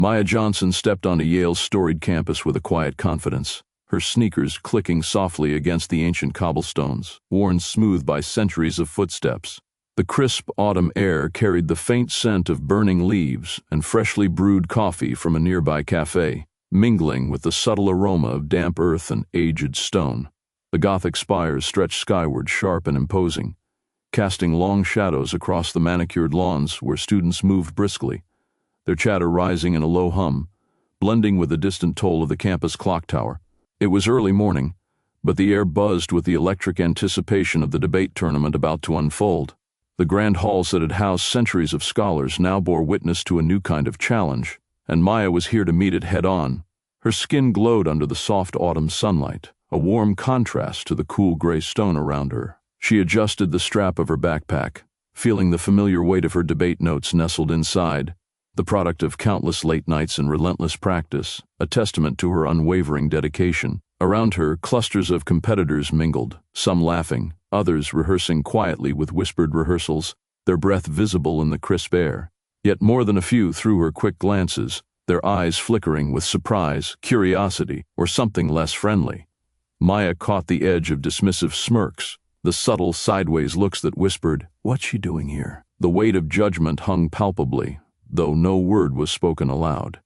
Maya Johnson stepped onto Yale's storied campus with a quiet confidence, her sneakers clicking softly against the ancient cobblestones, worn smooth by centuries of footsteps. The crisp autumn air carried the faint scent of burning leaves and freshly brewed coffee from a nearby cafe, mingling with the subtle aroma of damp earth and aged stone. The Gothic spires stretched skyward, sharp and imposing, casting long shadows across the manicured lawns where students moved briskly, their chatter rising in a low hum, blending with the distant toll of the campus clock tower. It was early morning, but the air buzzed with the electric anticipation of the debate tournament about to unfold. The grand halls that had housed centuries of scholars now bore witness to a new kind of challenge, and Maya was here to meet it head-on. Her skin glowed under the soft autumn sunlight, a warm contrast to the cool gray stone around her. She adjusted the strap of her backpack, feeling the familiar weight of her debate notes nestled inside, the product of countless late nights and relentless practice, a testament to her unwavering dedication. Around her, clusters of competitors mingled, some laughing, others rehearsing quietly with whispered rehearsals, their breath visible in the crisp air. Yet more than a few threw her quick glances, their eyes flickering with surprise, curiosity, or something less friendly. Maya caught the edge of dismissive smirks, the subtle sideways looks that whispered, "What's she doing here?" The weight of judgment hung palpably, though no word was spoken aloud.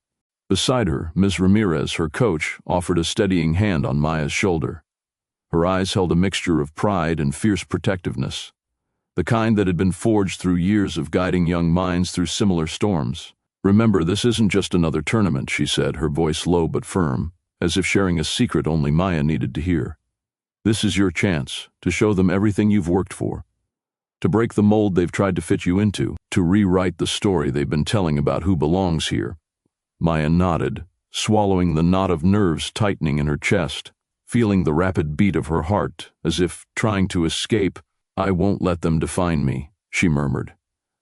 Beside her, Ms. Ramirez, her coach, offered a steadying hand on Maya's shoulder. Her eyes held a mixture of pride and fierce protectiveness, the kind that had been forged through years of guiding young minds through similar storms. "Remember, this isn't just another tournament," she said, her voice low but firm, as if sharing a secret only Maya needed to hear. "This is your chance to show them everything you've worked for, to break the mold they've tried to fit you into, to rewrite the story they've been telling about who belongs here." Maya nodded, swallowing the knot of nerves tightening in her chest, feeling the rapid beat of her heart, as if trying to escape. "I won't let them define me," she murmured,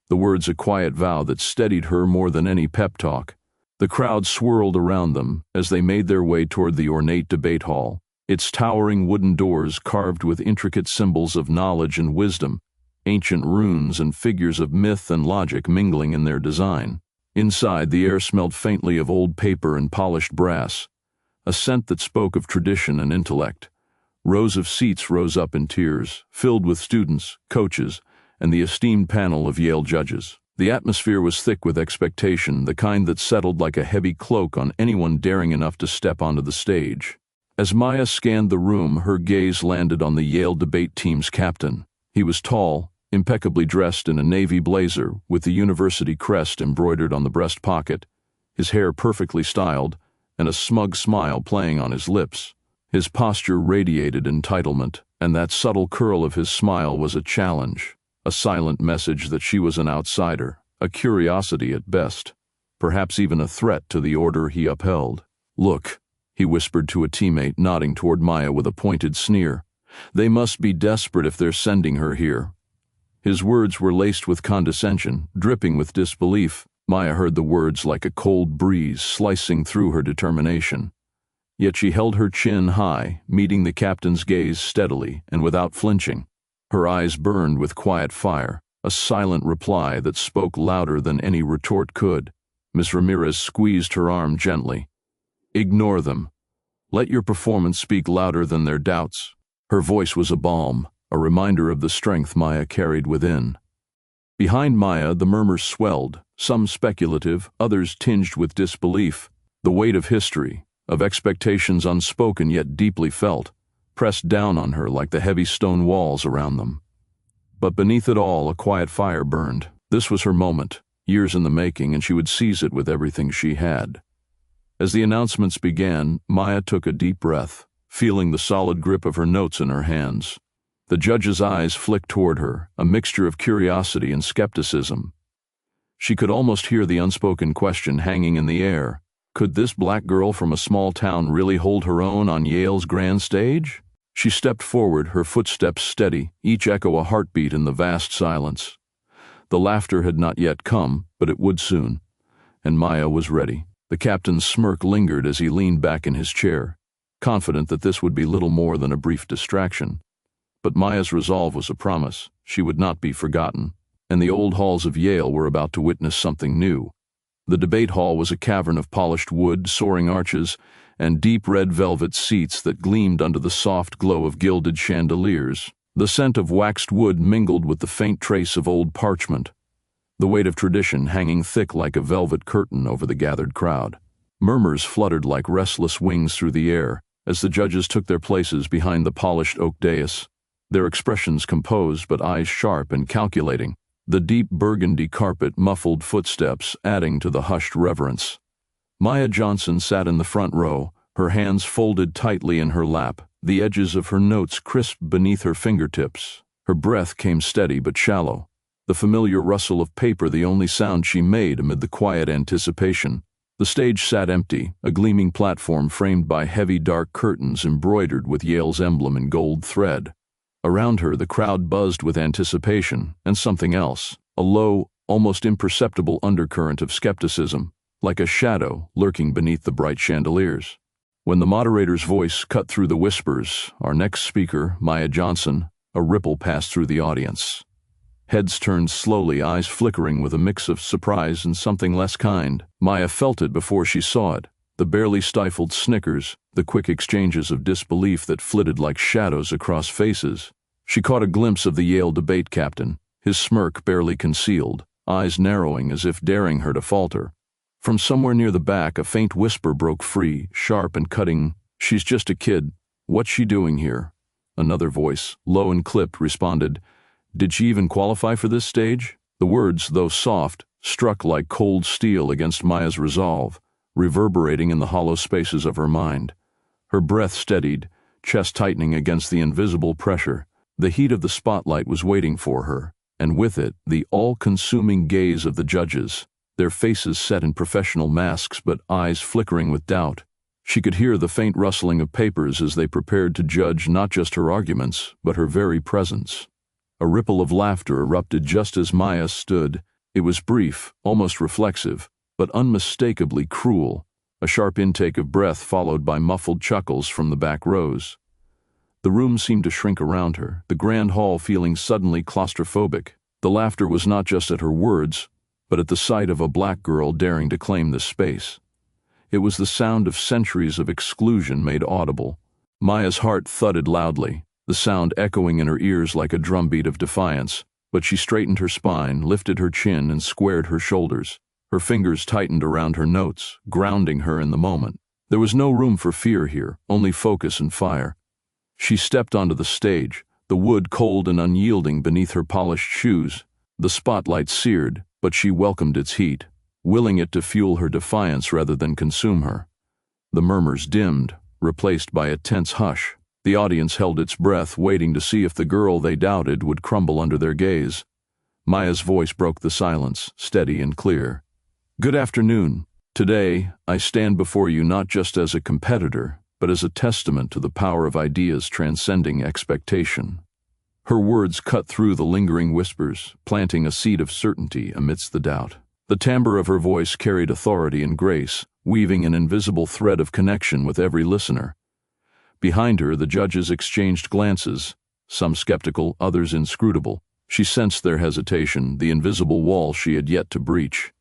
the words a quiet vow that steadied her more than any pep talk. The crowd swirled around them as they made their way toward the ornate debate hall, its towering wooden doors carved with intricate symbols of knowledge and wisdom, ancient runes and figures of myth and logic mingling in their design. Inside, the air smelled faintly of old paper and polished brass, a scent that spoke of tradition and intellect. Rows of seats rose up in tiers, filled with students, coaches, and the esteemed panel of Yale judges. The atmosphere was thick with expectation, the kind that settled like a heavy cloak on anyone daring enough to step onto the stage. As Maya scanned the room, her gaze landed on the Yale debate team's captain. He was tall, impeccably dressed in a navy blazer with the university crest embroidered on the breast pocket, his hair perfectly styled, and a smug smile playing on his lips. His posture radiated entitlement, and that subtle curl of his smile was a challenge, a silent message that she was an outsider, a curiosity at best, perhaps even a threat to the order he upheld. "Look," he whispered to a teammate, nodding toward Maya with a pointed sneer. "They must be desperate if they're sending her here." His words were laced with condescension, dripping with disbelief. Maya heard the words like a cold breeze slicing through her determination. Yet she held her chin high, meeting the captain's gaze steadily and without flinching. Her eyes burned with quiet fire, a silent reply that spoke louder than any retort could. Miss Ramirez squeezed her arm gently. "Ignore them. Let your performance speak louder than their doubts." Her voice was a balm, a reminder of the strength Maya carried within. Behind Maya, the murmurs swelled, some speculative, others tinged with disbelief. The weight of history, of expectations unspoken yet deeply felt, pressed down on her like the heavy stone walls around them. But beneath it all, a quiet fire burned. This was her moment, years in the making, and she would seize it with everything she had. As the announcements began, Maya took a deep breath, feeling the solid grip of her notes in her hands. The judge's eyes flicked toward her, a mixture of curiosity and skepticism. She could almost hear the unspoken question hanging in the air. Could this black girl from a small town really hold her own on Yale's grand stage? She stepped forward, her footsteps steady, each echo a heartbeat in the vast silence. The laughter had not yet come, but it would soon, and Maya was ready. The captain's smirk lingered as he leaned back in his chair, confident that this would be little more than a brief distraction. But Maya's resolve was a promise. She would not be forgotten, and the old halls of Yale were about to witness something new. The debate hall was a cavern of polished wood, soaring arches, and deep red velvet seats that gleamed under the soft glow of gilded chandeliers. The scent of waxed wood mingled with the faint trace of old parchment, the weight of tradition hanging thick like a velvet curtain over the gathered crowd. Murmurs fluttered like restless wings through the air as the judges took their places behind the polished oak dais, their expressions composed but eyes sharp and calculating, the deep burgundy carpet muffled footsteps adding to the hushed reverence. Maya Johnson sat in the front row, her hands folded tightly in her lap, the edges of her notes crisp beneath her fingertips. Her breath came steady but shallow, the familiar rustle of paper the only sound she made amid the quiet anticipation. The stage sat empty, a gleaming platform framed by heavy dark curtains embroidered with Yale's emblem in gold thread. Around her the crowd buzzed with anticipation and something else, a low, almost imperceptible undercurrent of skepticism, like a shadow lurking beneath the bright chandeliers. When the moderator's voice cut through the whispers, "Our next speaker, Maya Johnson," a ripple passed through the audience. Heads turned slowly, eyes flickering with a mix of surprise and something less kind. Maya felt it before she saw it, the barely stifled snickers, the quick exchanges of disbelief that flitted like shadows across faces. She caught a glimpse of the Yale debate captain, his smirk barely concealed, eyes narrowing as if daring her to falter. From somewhere near the back, a faint whisper broke free, sharp and cutting. "She's just a kid. What's she doing here?" Another voice, low and clipped, responded, "Did she even qualify for this stage?" The words, though soft, struck like cold steel against Maya's resolve, reverberating in the hollow spaces of her mind. Her breath steadied, chest tightening against the invisible pressure. The heat of the spotlight was waiting for her, and with it, the all-consuming gaze of the judges, their faces set in professional masks but eyes flickering with doubt. She could hear the faint rustling of papers as they prepared to judge not just her arguments, but her very presence. A ripple of laughter erupted just as Maya stood. It was brief, almost reflexive, but unmistakably cruel, a sharp intake of breath followed by muffled chuckles from the back rows. The room seemed to shrink around her, the grand hall feeling suddenly claustrophobic. The laughter was not just at her words, but at the sight of a black girl daring to claim this space. It was the sound of centuries of exclusion made audible. Maya's heart thudded loudly, the sound echoing in her ears like a drumbeat of defiance, but she straightened her spine, lifted her chin, and squared her shoulders. Her fingers tightened around her notes, grounding her in the moment. There was no room for fear here, only focus and fire. She stepped onto the stage, the wood cold and unyielding beneath her polished shoes. The spotlight seared, but she welcomed its heat, willing it to fuel her defiance rather than consume her. The murmurs dimmed, replaced by a tense hush. The audience held its breath, waiting to see if the girl they doubted would crumble under their gaze. Maya's voice broke the silence, steady and clear. "Good afternoon. Today, I stand before you not just as a competitor, but as a testament to the power of ideas transcending expectation." Her words cut through the lingering whispers, planting a seed of certainty amidst the doubt. The timbre of her voice carried authority and grace, weaving an invisible thread of connection with every listener. Behind her, the judges exchanged glances, some skeptical, others inscrutable. She sensed their hesitation, the invisible wall she had yet to breach.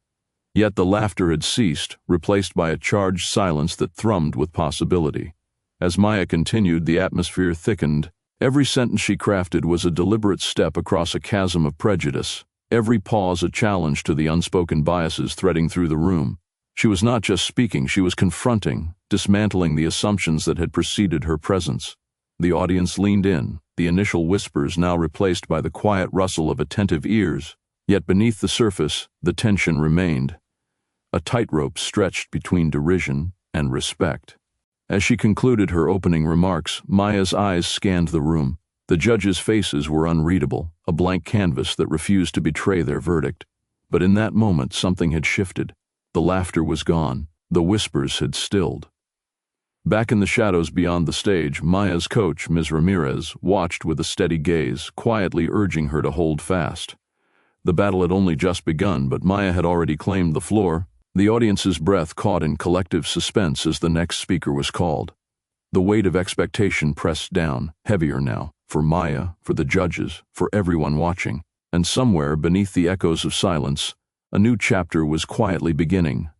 Yet the laughter had ceased, replaced by a charged silence that thrummed with possibility. As Maya continued, the atmosphere thickened. Every sentence she crafted was a deliberate step across a chasm of prejudice, every pause a challenge to the unspoken biases threading through the room. She was not just speaking, she was confronting, dismantling the assumptions that had preceded her presence. The audience leaned in, the initial whispers now replaced by the quiet rustle of attentive ears. Yet beneath the surface, the tension remained. A tightrope stretched between derision and respect. As she concluded her opening remarks, Maya's eyes scanned the room. The judges' faces were unreadable, a blank canvas that refused to betray their verdict. But in that moment, something had shifted. The laughter was gone. The whispers had stilled. Back in the shadows beyond the stage, Maya's coach, Ms. Ramirez, watched with a steady gaze, quietly urging her to hold fast. The battle had only just begun, but Maya had already claimed the floor. The audience's breath caught in collective suspense as the next speaker was called. The weight of expectation pressed down, heavier now, for Maya, for the judges, for everyone watching. And somewhere, beneath the echoes of silence, A new chapter was quietly beginning.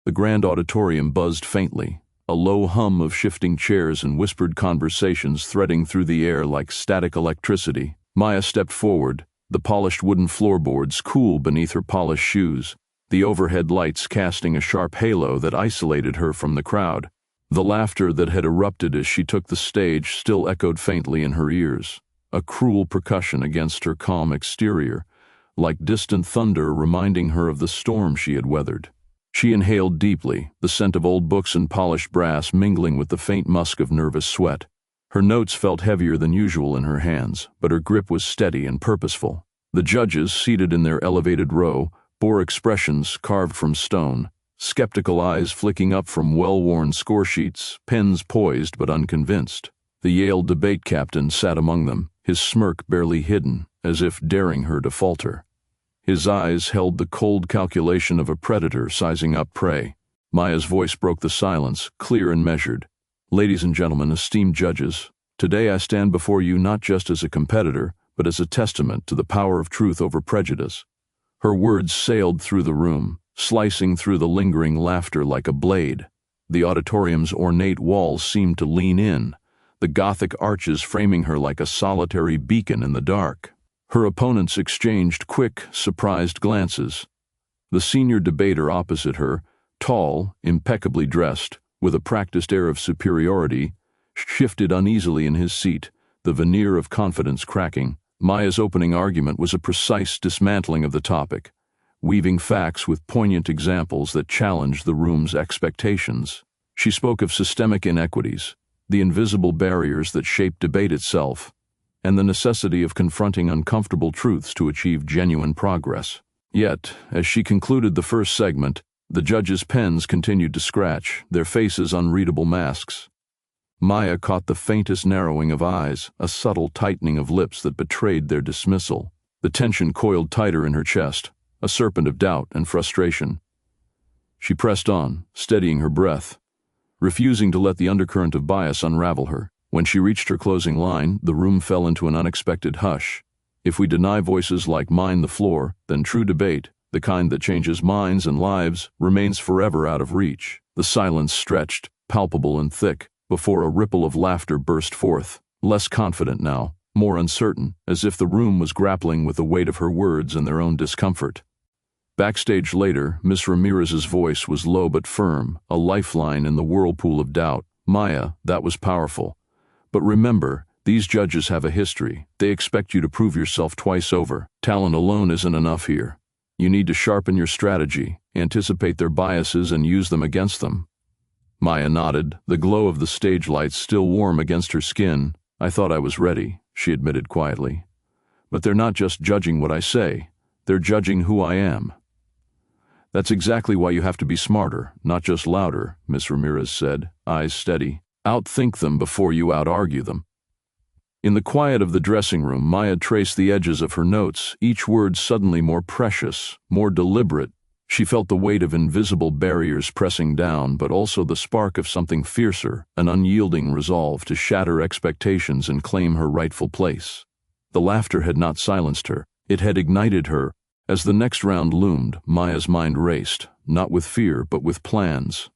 The grand auditorium buzzed faintly, a low hum of shifting chairs and whispered conversations threading through the air like static electricity. Maya stepped forward, the polished wooden floorboards cool beneath her polished shoes, the overhead lights casting a sharp halo that isolated her from the crowd. The laughter that had erupted as she took the stage still echoed faintly in her ears, a cruel percussion against her calm exterior, like distant thunder reminding her of the storm she had weathered. She inhaled deeply, the scent of old books and polished brass mingling with the faint musk of nervous sweat. Her notes felt heavier than usual in her hands, but her grip was steady and purposeful. The judges, seated in their elevated row, bore expressions carved from stone, skeptical eyes flicking up from well-worn score sheets, pens poised but unconvinced. The Yale debate captain sat among them, his smirk barely hidden, as if daring her to falter. His eyes held the cold calculation of a predator sizing up prey. Maya's voice broke the silence, clear and measured. Ladies and gentlemen, esteemed judges, today I stand before you not just as a competitor, but as a testament to the power of truth over prejudice. Her words sailed through the room, slicing through the lingering laughter like a blade. The auditorium's ornate walls seemed to lean in, the Gothic arches framing her like a solitary beacon in the dark. Her opponents exchanged quick, surprised glances. The senior debater opposite her, tall, impeccably dressed, with a practiced air of superiority, shifted uneasily in his seat, the veneer of confidence cracking. Maya's opening argument was a precise dismantling of the topic, weaving facts with poignant examples that challenged the room's expectations. She spoke of systemic inequities, the invisible barriers that shape debate itself, and the necessity of confronting uncomfortable truths to achieve genuine progress. Yet, as she concluded the first segment, the judges' pens continued to scratch, their faces unreadable masks. Maya caught the faintest narrowing of eyes, a subtle tightening of lips that betrayed their dismissal. The tension coiled tighter in her chest, a serpent of doubt and frustration. She pressed on, steadying her breath, refusing to let the undercurrent of bias unravel her. When she reached her closing line, the room fell into an unexpected hush. If we deny voices like mine the floor, then true debate, the kind that changes minds and lives, remains forever out of reach. The silence stretched, palpable and thick, before a ripple of laughter burst forth, less confident now, more uncertain, as if the room was grappling with the weight of her words and their own discomfort. Backstage later, Miss Ramirez's voice was low but firm, a lifeline in the whirlpool of doubt. Maya, that was powerful. But remember, these judges have a history. They expect you to prove yourself twice over. Talent alone isn't enough here. You need to sharpen your strategy, anticipate their biases, and use them against them. Maya nodded, the glow of the stage lights still warm against her skin. I thought I was ready, she admitted quietly. But they're not just judging what I say. They're judging who I am. That's exactly why you have to be smarter, not just louder, Miss Ramirez said, eyes steady. Outthink them before you out-argue them. In the quiet of the dressing room, Maya traced the edges of her notes, each word suddenly more precious, more deliberate. She felt the weight of invisible barriers pressing down, but also the spark of something fiercer, an unyielding resolve to shatter expectations and claim her rightful place. The laughter had not silenced her. It had ignited her. As the next round loomed, Maya's mind raced, not with fear, but with plans.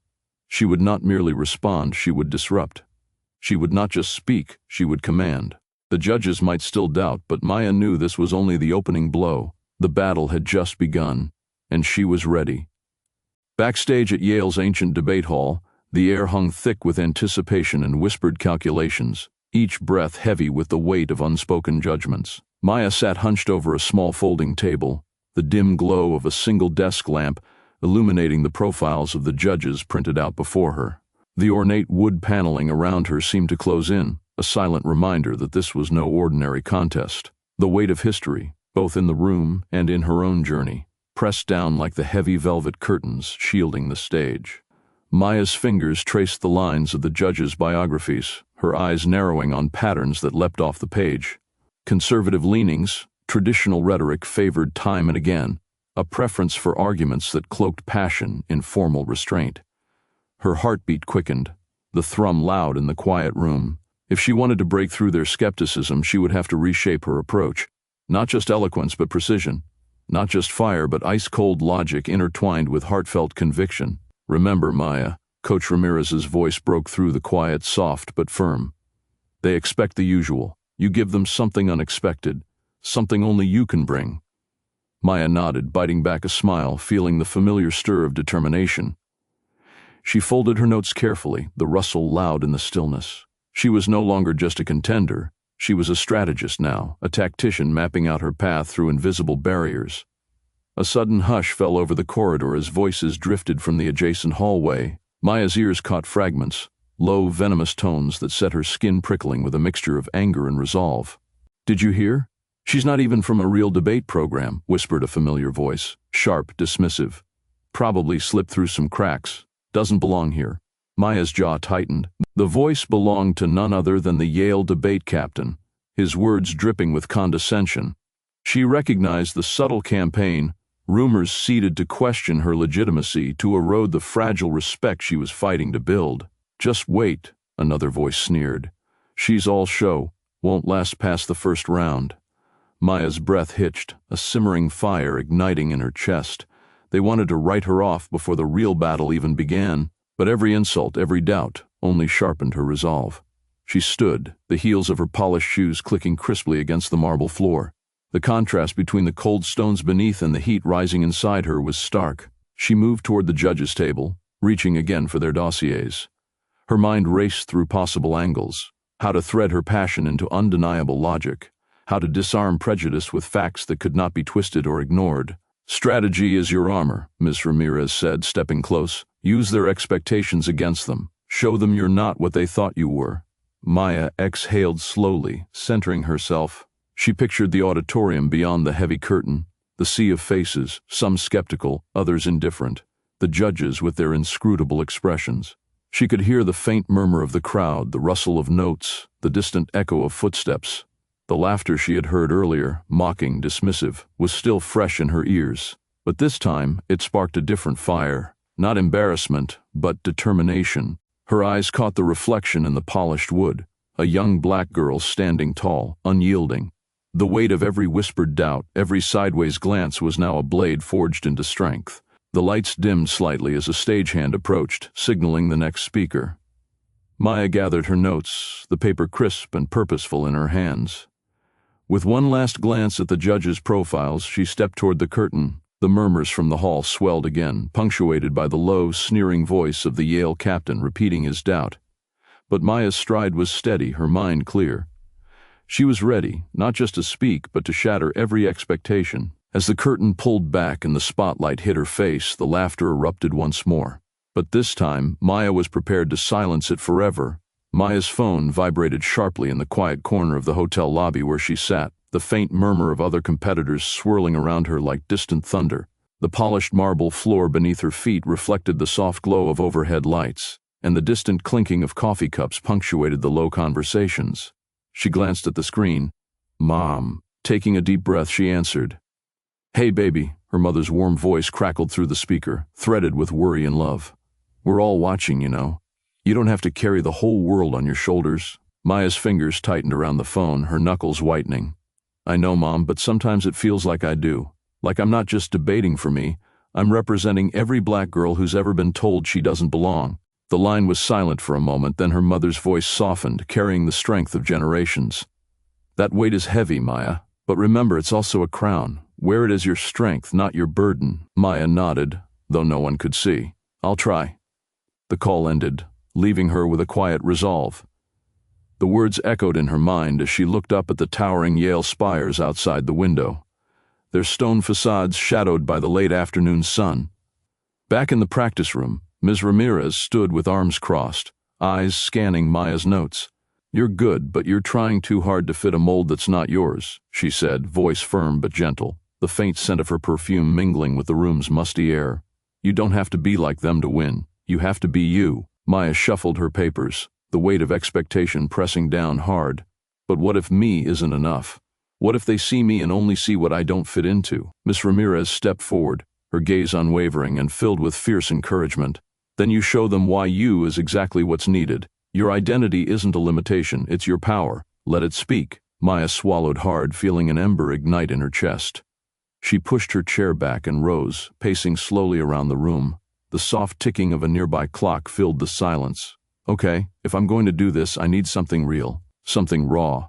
She would not merely respond, she would disrupt. She would not just speak, she would command. The judges might still doubt, but Maya knew this was only the opening blow. The battle had just begun, and she was ready. Backstage at Yale's ancient debate hall, the air hung thick with anticipation and whispered calculations, each breath heavy with the weight of unspoken judgments. Maya sat hunched over a small folding table, the dim glow of a single desk lamp illuminating the profiles of the judges printed out before her. The ornate wood paneling around her seemed to close in, a silent reminder that this was no ordinary contest. The weight of history, both in the room and in her own journey, pressed down like the heavy velvet curtains shielding the stage. Maya's fingers traced the lines of the judges' biographies, her eyes narrowing on patterns that leapt off the page. Conservative leanings, traditional rhetoric favored time and again, a preference for arguments that cloaked passion in formal restraint. Her heartbeat quickened, the thrum loud in the quiet room. If she wanted to break through their skepticism, she would have to reshape her approach. Not just eloquence, but precision. Not just fire, but ice-cold logic intertwined with heartfelt conviction. "Remember, Maya," Coach Ramirez's voice broke through the quiet, soft but firm. "They expect the usual. You give them something unexpected, something only you can bring." Maya nodded, biting back a smile, feeling the familiar stir of determination. She folded her notes carefully, the rustle loud in the stillness. She was no longer just a contender. She was a strategist now, a tactician mapping out her path through invisible barriers. A sudden hush fell over the corridor as voices drifted from the adjacent hallway. Maya's ears caught fragments, low, venomous tones that set her skin prickling with a mixture of anger and resolve. "Did you hear? She's not even from a real debate program," whispered a familiar voice, sharp, dismissive. "Probably slipped through some cracks. Doesn't belong here." Maya's jaw tightened. The voice belonged to none other than the Yale debate captain, his words dripping with condescension. She recognized the subtle campaign, rumors seeded to question her legitimacy, to erode the fragile respect she was fighting to build. "Just wait," another voice sneered. "She's all show, won't last past the first round." Maya's breath hitched, a simmering fire igniting in her chest. They wanted to write her off before the real battle even began, but every insult, every doubt, only sharpened her resolve. She stood, the heels of her polished shoes clicking crisply against the marble floor. The contrast between the cold stones beneath and the heat rising inside her was stark. She moved toward the judges' table, reaching again for their dossiers. Her mind raced through possible angles, how to thread her passion into undeniable logic, how to disarm prejudice with facts that could not be twisted or ignored. "Strategy is your armor," Ms. Ramirez said, stepping close. "Use their expectations against them. Show them you're not what they thought you were." Maya exhaled slowly, centering herself. She pictured the auditorium beyond the heavy curtain, the sea of faces, some skeptical, others indifferent, the judges with their inscrutable expressions. She could hear the faint murmur of the crowd, the rustle of notes, the distant echo of footsteps. The laughter she had heard earlier, mocking, dismissive, was still fresh in her ears. But this time, it sparked a different fire. Not embarrassment, but determination. Her eyes caught the reflection in the polished wood, a young black girl standing tall, unyielding. The weight of every whispered doubt, every sideways glance was now a blade forged into strength. The lights dimmed slightly as a stagehand approached, signaling the next speaker. Maya gathered her notes, the paper crisp and purposeful in her hands. With one last glance at the judges' profiles, she stepped toward the curtain. The murmurs from the hall swelled again, punctuated by the low, sneering voice of the Yale captain repeating his doubt. But Maya's stride was steady, her mind clear. She was ready, not just to speak, but to shatter every expectation. As the curtain pulled back and the spotlight hit her face, the laughter erupted once more. But this time, Maya was prepared to silence it forever. Maya's phone vibrated sharply in the quiet corner of the hotel lobby where she sat, the faint murmur of other competitors swirling around her like distant thunder. The polished marble floor beneath her feet reflected the soft glow of overhead lights, and the distant clinking of coffee cups punctuated the low conversations. She glanced at the screen. "Mom." Taking a deep breath, she answered. "Hey, baby," her mother's warm voice crackled through the speaker, threaded with worry and love. "We're all watching, you know. You don't have to carry the whole world on your shoulders." Maya's fingers tightened around the phone, her knuckles whitening. "I know, Mom, but sometimes it feels like I do. Like I'm not just debating for me, I'm representing every black girl who's ever been told she doesn't belong." The line was silent for a moment, then her mother's voice softened, carrying the strength of generations. "That weight is heavy, Maya, but remember it's also a crown. Wear it as your strength, not your burden." Maya nodded, though no one could see. "I'll try." The call ended, leaving her with a quiet resolve. The words echoed in her mind as she looked up at the towering Yale spires outside the window, their stone facades shadowed by the late afternoon sun. Back in the practice room, Ms. Ramirez stood with arms crossed, eyes scanning Maya's notes. "You're good, but you're trying too hard to fit a mold that's not yours," she said, voice firm but gentle, the faint scent of her perfume mingling with the room's musty air. "You don't have to be like them to win. You have to be you." Maya shuffled her papers, the weight of expectation pressing down hard. "But what if me isn't enough? What if they see me and only see what I don't fit into?" Miss Ramirez stepped forward, her gaze unwavering and filled with fierce encouragement. "Then you show them why you is exactly what's needed. Your identity isn't a limitation, it's your power. Let it speak." Maya swallowed hard, feeling an ember ignite in her chest. She pushed her chair back and rose, pacing slowly around the room. The soft ticking of a nearby clock filled the silence. Okay, if I'm going to do this, I need something real, something raw.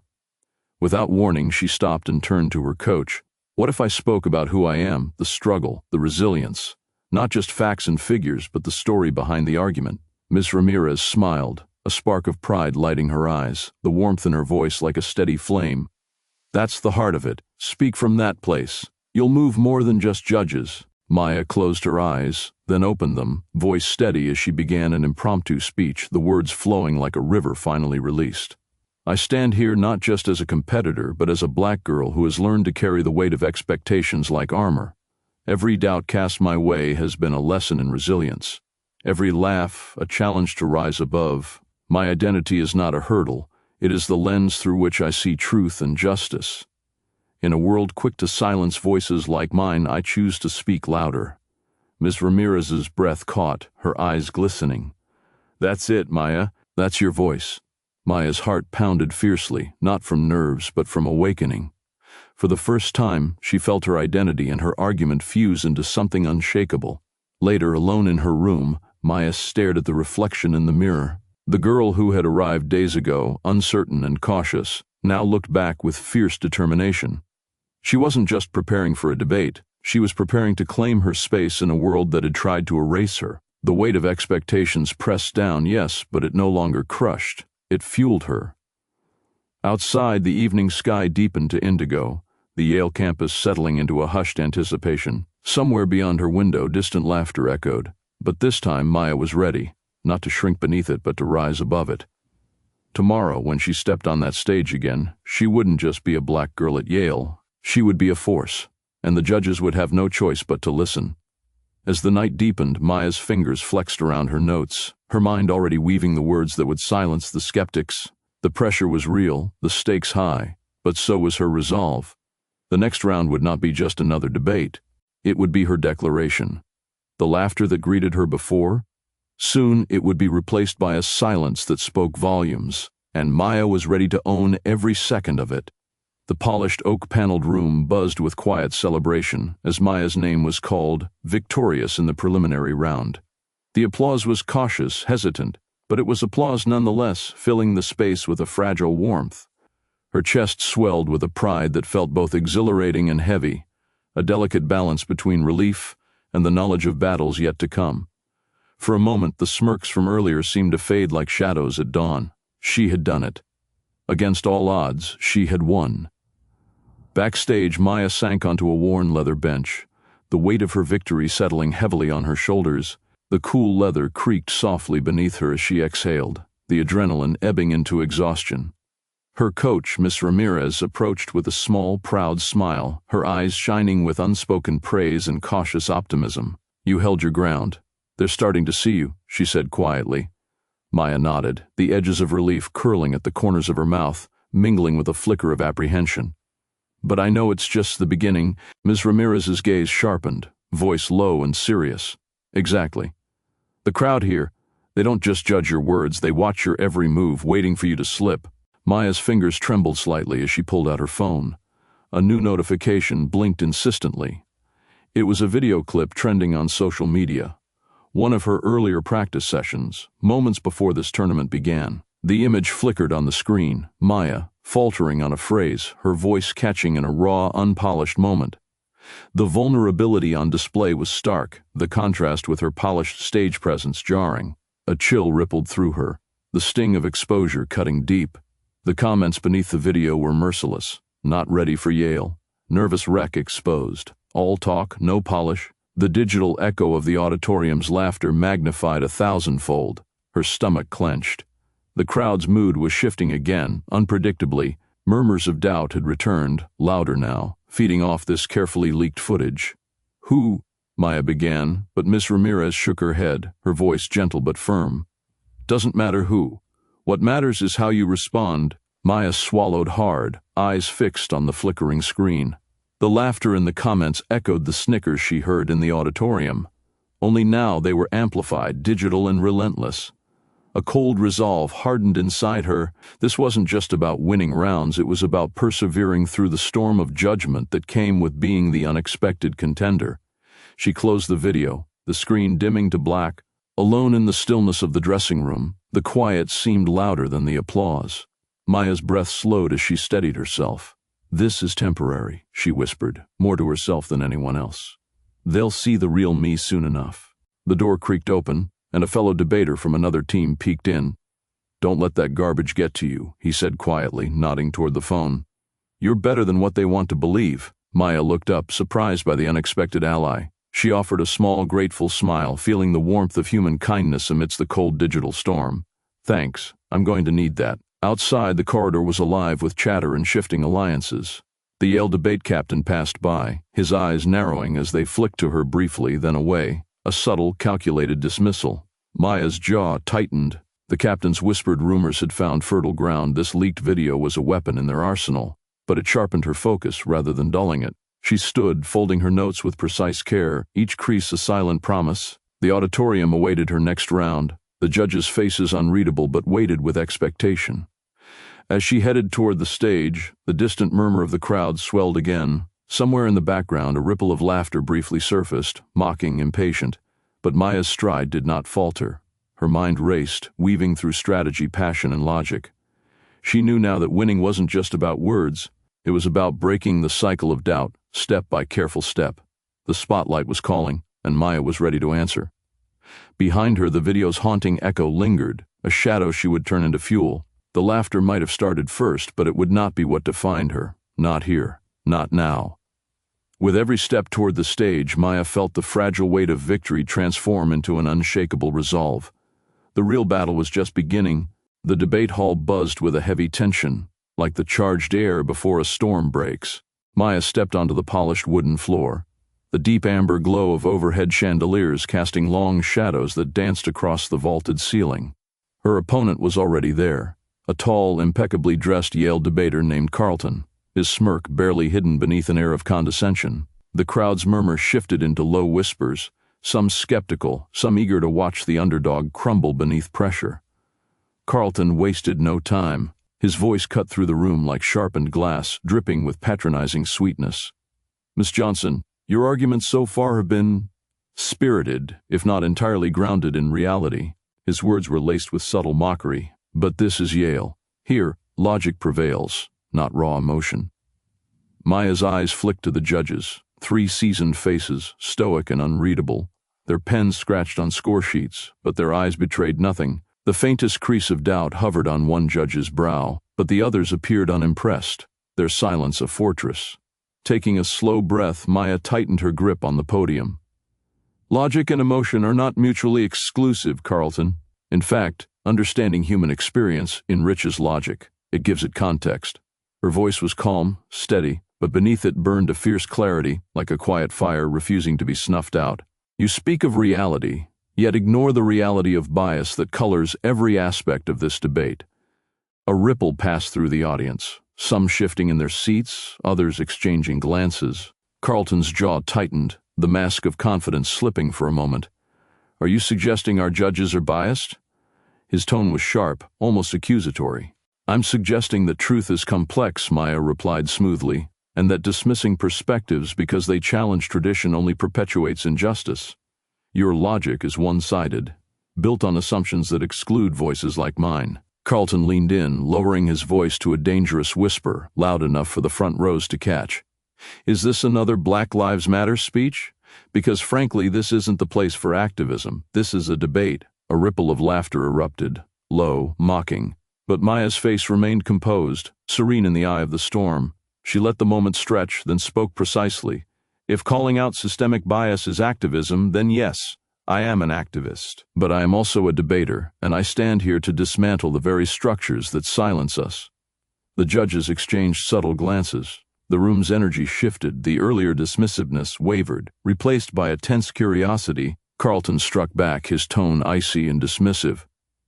Without warning, she stopped and turned to her coach. What if I spoke about who I am, the struggle, the resilience? Not just facts and figures, but the story behind the argument. Ms. Ramirez smiled, a spark of pride lighting her eyes, the warmth in her voice like a steady flame. That's the heart of it. Speak from that place. You'll move more than just judges. Maya closed her eyes, then opened them, voice steady as she began an impromptu speech, the words flowing like a river finally released. I stand here not just as a competitor, but as a black girl who has learned to carry the weight of expectations like armor. Every doubt cast my way has been a lesson in resilience. Every laugh, a challenge to rise above. My identity is not a hurdle. It is the lens through which I see truth and justice. In a world quick to silence voices like mine, I choose to speak louder. Ms. Ramirez's breath caught, her eyes glistening. That's it, Maya. That's your voice. Maya's heart pounded fiercely, not from nerves, but from awakening. For the first time, she felt her identity and her argument fuse into something unshakable. Later, alone in her room, Maya stared at the reflection in the mirror. The girl who had arrived days ago, uncertain and cautious, now looked back with fierce determination. She wasn't just preparing for a debate. She was preparing to claim her space in a world that had tried to erase her. The weight of expectations pressed down, yes, but it no longer crushed. It fueled her. Outside, the evening sky deepened to indigo, the Yale campus settling into a hushed anticipation. Somewhere beyond her window, distant laughter echoed. But this time, Maya was ready, not to shrink beneath it, but to rise above it. Tomorrow, when she stepped on that stage again, she wouldn't just be a black girl at Yale. She would be a force, and the judges would have no choice but to listen. As the night deepened, Maya's fingers flexed around her notes, her mind already weaving the words that would silence the skeptics. The pressure was real, the stakes high, but so was her resolve. The next round would not be just another debate. It would be her declaration. The laughter that greeted her before, soon it would be replaced by a silence that spoke volumes, and Maya was ready to own every second of it. The polished oak-paneled room buzzed with quiet celebration as Maya's name was called, victorious in the preliminary round. The applause was cautious, hesitant, but it was applause nonetheless, filling the space with a fragile warmth. Her chest swelled with a pride that felt both exhilarating and heavy, a delicate balance between relief and the knowledge of battles yet to come. For a moment, the smirks from earlier seemed to fade like shadows at dawn. She had done it. Against all odds, she had won. Backstage, Maya sank onto a worn leather bench, the weight of her victory settling heavily on her shoulders. The cool leather creaked softly beneath her as she exhaled, the adrenaline ebbing into exhaustion. Her coach, Miss Ramirez, approached with a small, proud smile, her eyes shining with unspoken praise and cautious optimism. You held your ground. They're starting to see you, she said quietly. Maya nodded, the edges of relief curling at the corners of her mouth, mingling with a flicker of apprehension. But I know it's just the beginning. Ms. Ramirez's gaze sharpened, voice low and serious. Exactly. The crowd here, they don't just judge your words, they watch your every move, waiting for you to slip. Maya's fingers trembled slightly as she pulled out her phone. A new notification blinked insistently. It was a video clip trending on social media. One of her earlier practice sessions, moments before this tournament began. The image flickered on the screen, Maya, faltering on a phrase, her voice catching in a raw, unpolished moment. The vulnerability on display was stark, the contrast with her polished stage presence jarring. A chill rippled through her, the sting of exposure cutting deep. The comments beneath the video were merciless. Not ready for Yale. Nervous wreck exposed. All talk, no polish. The digital echo of the auditorium's laughter magnified 1,000-fold. Her stomach clenched. The crowd's mood was shifting again, unpredictably. Murmurs of doubt had returned, louder now, feeding off this carefully leaked footage. Who? Maya began, but Miss Ramirez shook her head, her voice gentle but firm. Doesn't matter who. What matters is how you respond. Maya swallowed hard, eyes fixed on the flickering screen. The laughter in the comments echoed the snickers she heard in the auditorium. Only now they were amplified, digital and relentless. A cold resolve hardened inside her. This wasn't just about winning rounds, it was about persevering through the storm of judgment that came with being the unexpected contender. She closed the video, the screen dimming to black. Alone in the stillness of the dressing room, the quiet seemed louder than the applause. Maya's breath slowed as she steadied herself. "This is temporary," she whispered, more to herself than anyone else. "They'll see the real me soon enough." The door creaked open, and a fellow debater from another team peeked in. "Don't let that garbage get to you," he said quietly, nodding toward the phone. "You're better than what they want to believe." Maya looked up, surprised by the unexpected ally. She offered a small, grateful smile, feeling the warmth of human kindness amidst the cold digital storm. "Thanks, I'm going to need that." Outside, the corridor was alive with chatter and shifting alliances. The Yale debate captain passed by, his eyes narrowing as they flicked to her briefly, then away. A subtle, calculated dismissal. Maya's jaw tightened. The captain's whispered rumors had found fertile ground. This leaked video was a weapon in their arsenal, but it sharpened her focus rather than dulling it. She stood, folding her notes with precise care, each crease a silent promise. The auditorium awaited her next round, the judges' faces unreadable but weighted with expectation. As she headed toward the stage, the distant murmur of the crowd swelled again. Somewhere in the background, a ripple of laughter briefly surfaced, mocking, impatient. But Maya's stride did not falter. Her mind raced, weaving through strategy, passion, and logic. She knew now that winning wasn't just about words. It was about breaking the cycle of doubt, step by careful step. The spotlight was calling, and Maya was ready to answer. Behind her, the video's haunting echo lingered, a shadow she would turn into fuel. The laughter might have started first, but it would not be what defined her. Not here. Not now. With every step toward the stage, Maya felt the fragile weight of victory transform into an unshakable resolve. The real battle was just beginning. The debate hall buzzed with a heavy tension, like the charged air before a storm breaks. Maya stepped onto the polished wooden floor, the deep amber glow of overhead chandeliers casting long shadows that danced across the vaulted ceiling. Her opponent was already there, a tall, impeccably dressed Yale debater named Carlton, his smirk barely hidden beneath an air of condescension. The crowd's murmur shifted into low whispers, some skeptical, some eager to watch the underdog crumble beneath pressure. Carlton wasted no time. His voice cut through the room like sharpened glass, dripping with patronizing sweetness. "Miss Johnson, your arguments so far have been spirited, if not entirely grounded in reality." His words were laced with subtle mockery. "But this is Yale. Here, logic prevails, not raw emotion." Maya's eyes flicked to the judges, three seasoned faces, stoic and unreadable. Their pens scratched on score sheets, but their eyes betrayed nothing. The faintest crease of doubt hovered on one judge's brow, but the others appeared unimpressed, their silence a fortress. Taking a slow breath, Maya tightened her grip on the podium. "Logic and emotion are not mutually exclusive, Carlton. In fact, understanding human experience enriches logic. It gives it context." Her voice was calm, steady, but beneath it burned a fierce clarity, like a quiet fire refusing to be snuffed out. "You speak of reality, yet ignore the reality of bias that colors every aspect of this debate." A ripple passed through the audience, some shifting in their seats, others exchanging glances. Carlton's jaw tightened, the mask of confidence slipping for a moment. "Are you suggesting our judges are biased?" His tone was sharp, almost accusatory. "I'm suggesting that truth is complex," Maya replied smoothly, "and that dismissing perspectives because they challenge tradition only perpetuates injustice. Your logic is one-sided, built on assumptions that exclude voices like mine." Carlton leaned in, lowering his voice to a dangerous whisper, loud enough for the front rows to catch. "Is this another Black Lives Matter speech? Because frankly, this isn't the place for activism. This is a debate." A ripple of laughter erupted, low, mocking. But Maya's face remained composed, serene in the eye of the storm. She let the moment stretch, then spoke precisely. "If calling out systemic bias is activism, then yes, I am an activist. But I am also a debater, and I stand here to dismantle the very structures that silence us." The judges exchanged subtle glances. The room's energy shifted, the earlier dismissiveness wavered, replaced by a tense curiosity. Carlton struck back, his tone icy and dismissive.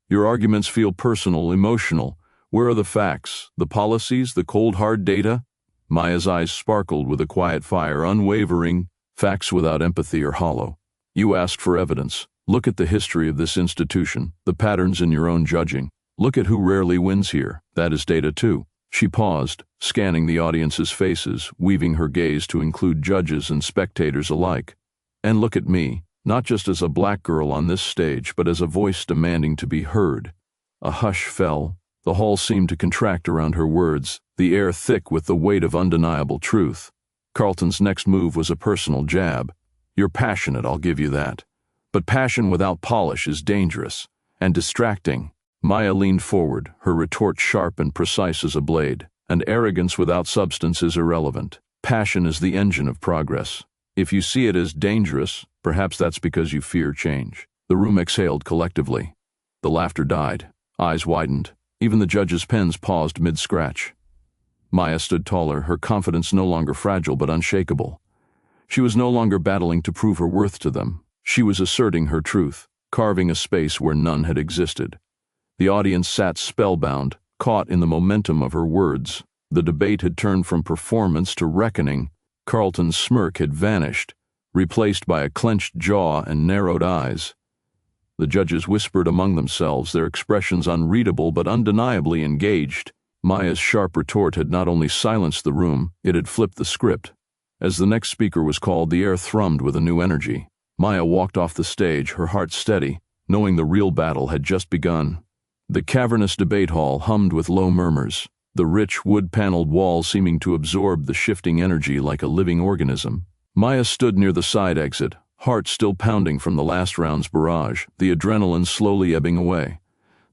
"Your arguments feel personal, emotional. Where are the facts, the policies, the cold hard data?" Maya's eyes sparkled with a quiet fire, unwavering. "Facts without empathy are hollow. You asked for evidence. Look at the history of this institution, the patterns in your own judging. Look at who rarely wins here. That is data too. She paused, scanning the audience's faces, weaving her gaze to include judges and spectators alike. And look at me, not just as a black girl on this stage, but as a voice demanding to be heard. A hush fell. The hall seemed to contract around her words, the air thick with the weight of undeniable truth. Carlton's next move was a personal jab. You're passionate, I'll give you that. But passion without polish is dangerous and distracting. Maya leaned forward, her retort sharp and precise as a blade. And arrogance without substance is irrelevant. Passion is the engine of progress. If you see it as dangerous, perhaps that's because you fear change. The room exhaled collectively. The laughter died. Eyes widened. Even the judges' pens paused mid-scratch. Maya stood taller, her confidence no longer fragile but unshakable. She was no longer battling to prove her worth to them. She was asserting her truth, carving a space where none had existed. The audience sat spellbound, caught in the momentum of her words. The debate had turned from performance to reckoning. Carlton's smirk had vanished, replaced by a clenched jaw and narrowed eyes. The judges whispered among themselves, their expressions unreadable but undeniably engaged. Maya's sharp retort had not only silenced the room, it had flipped the script. As the next speaker was called, the air thrummed with a new energy. Maya walked off the stage, her heart steady, knowing the real battle had just begun. The cavernous debate hall hummed with low murmurs, the rich wood-paneled walls seeming to absorb the shifting energy like a living organism. Maya stood near the side exit, heart still pounding from the last round's barrage, the adrenaline slowly ebbing away.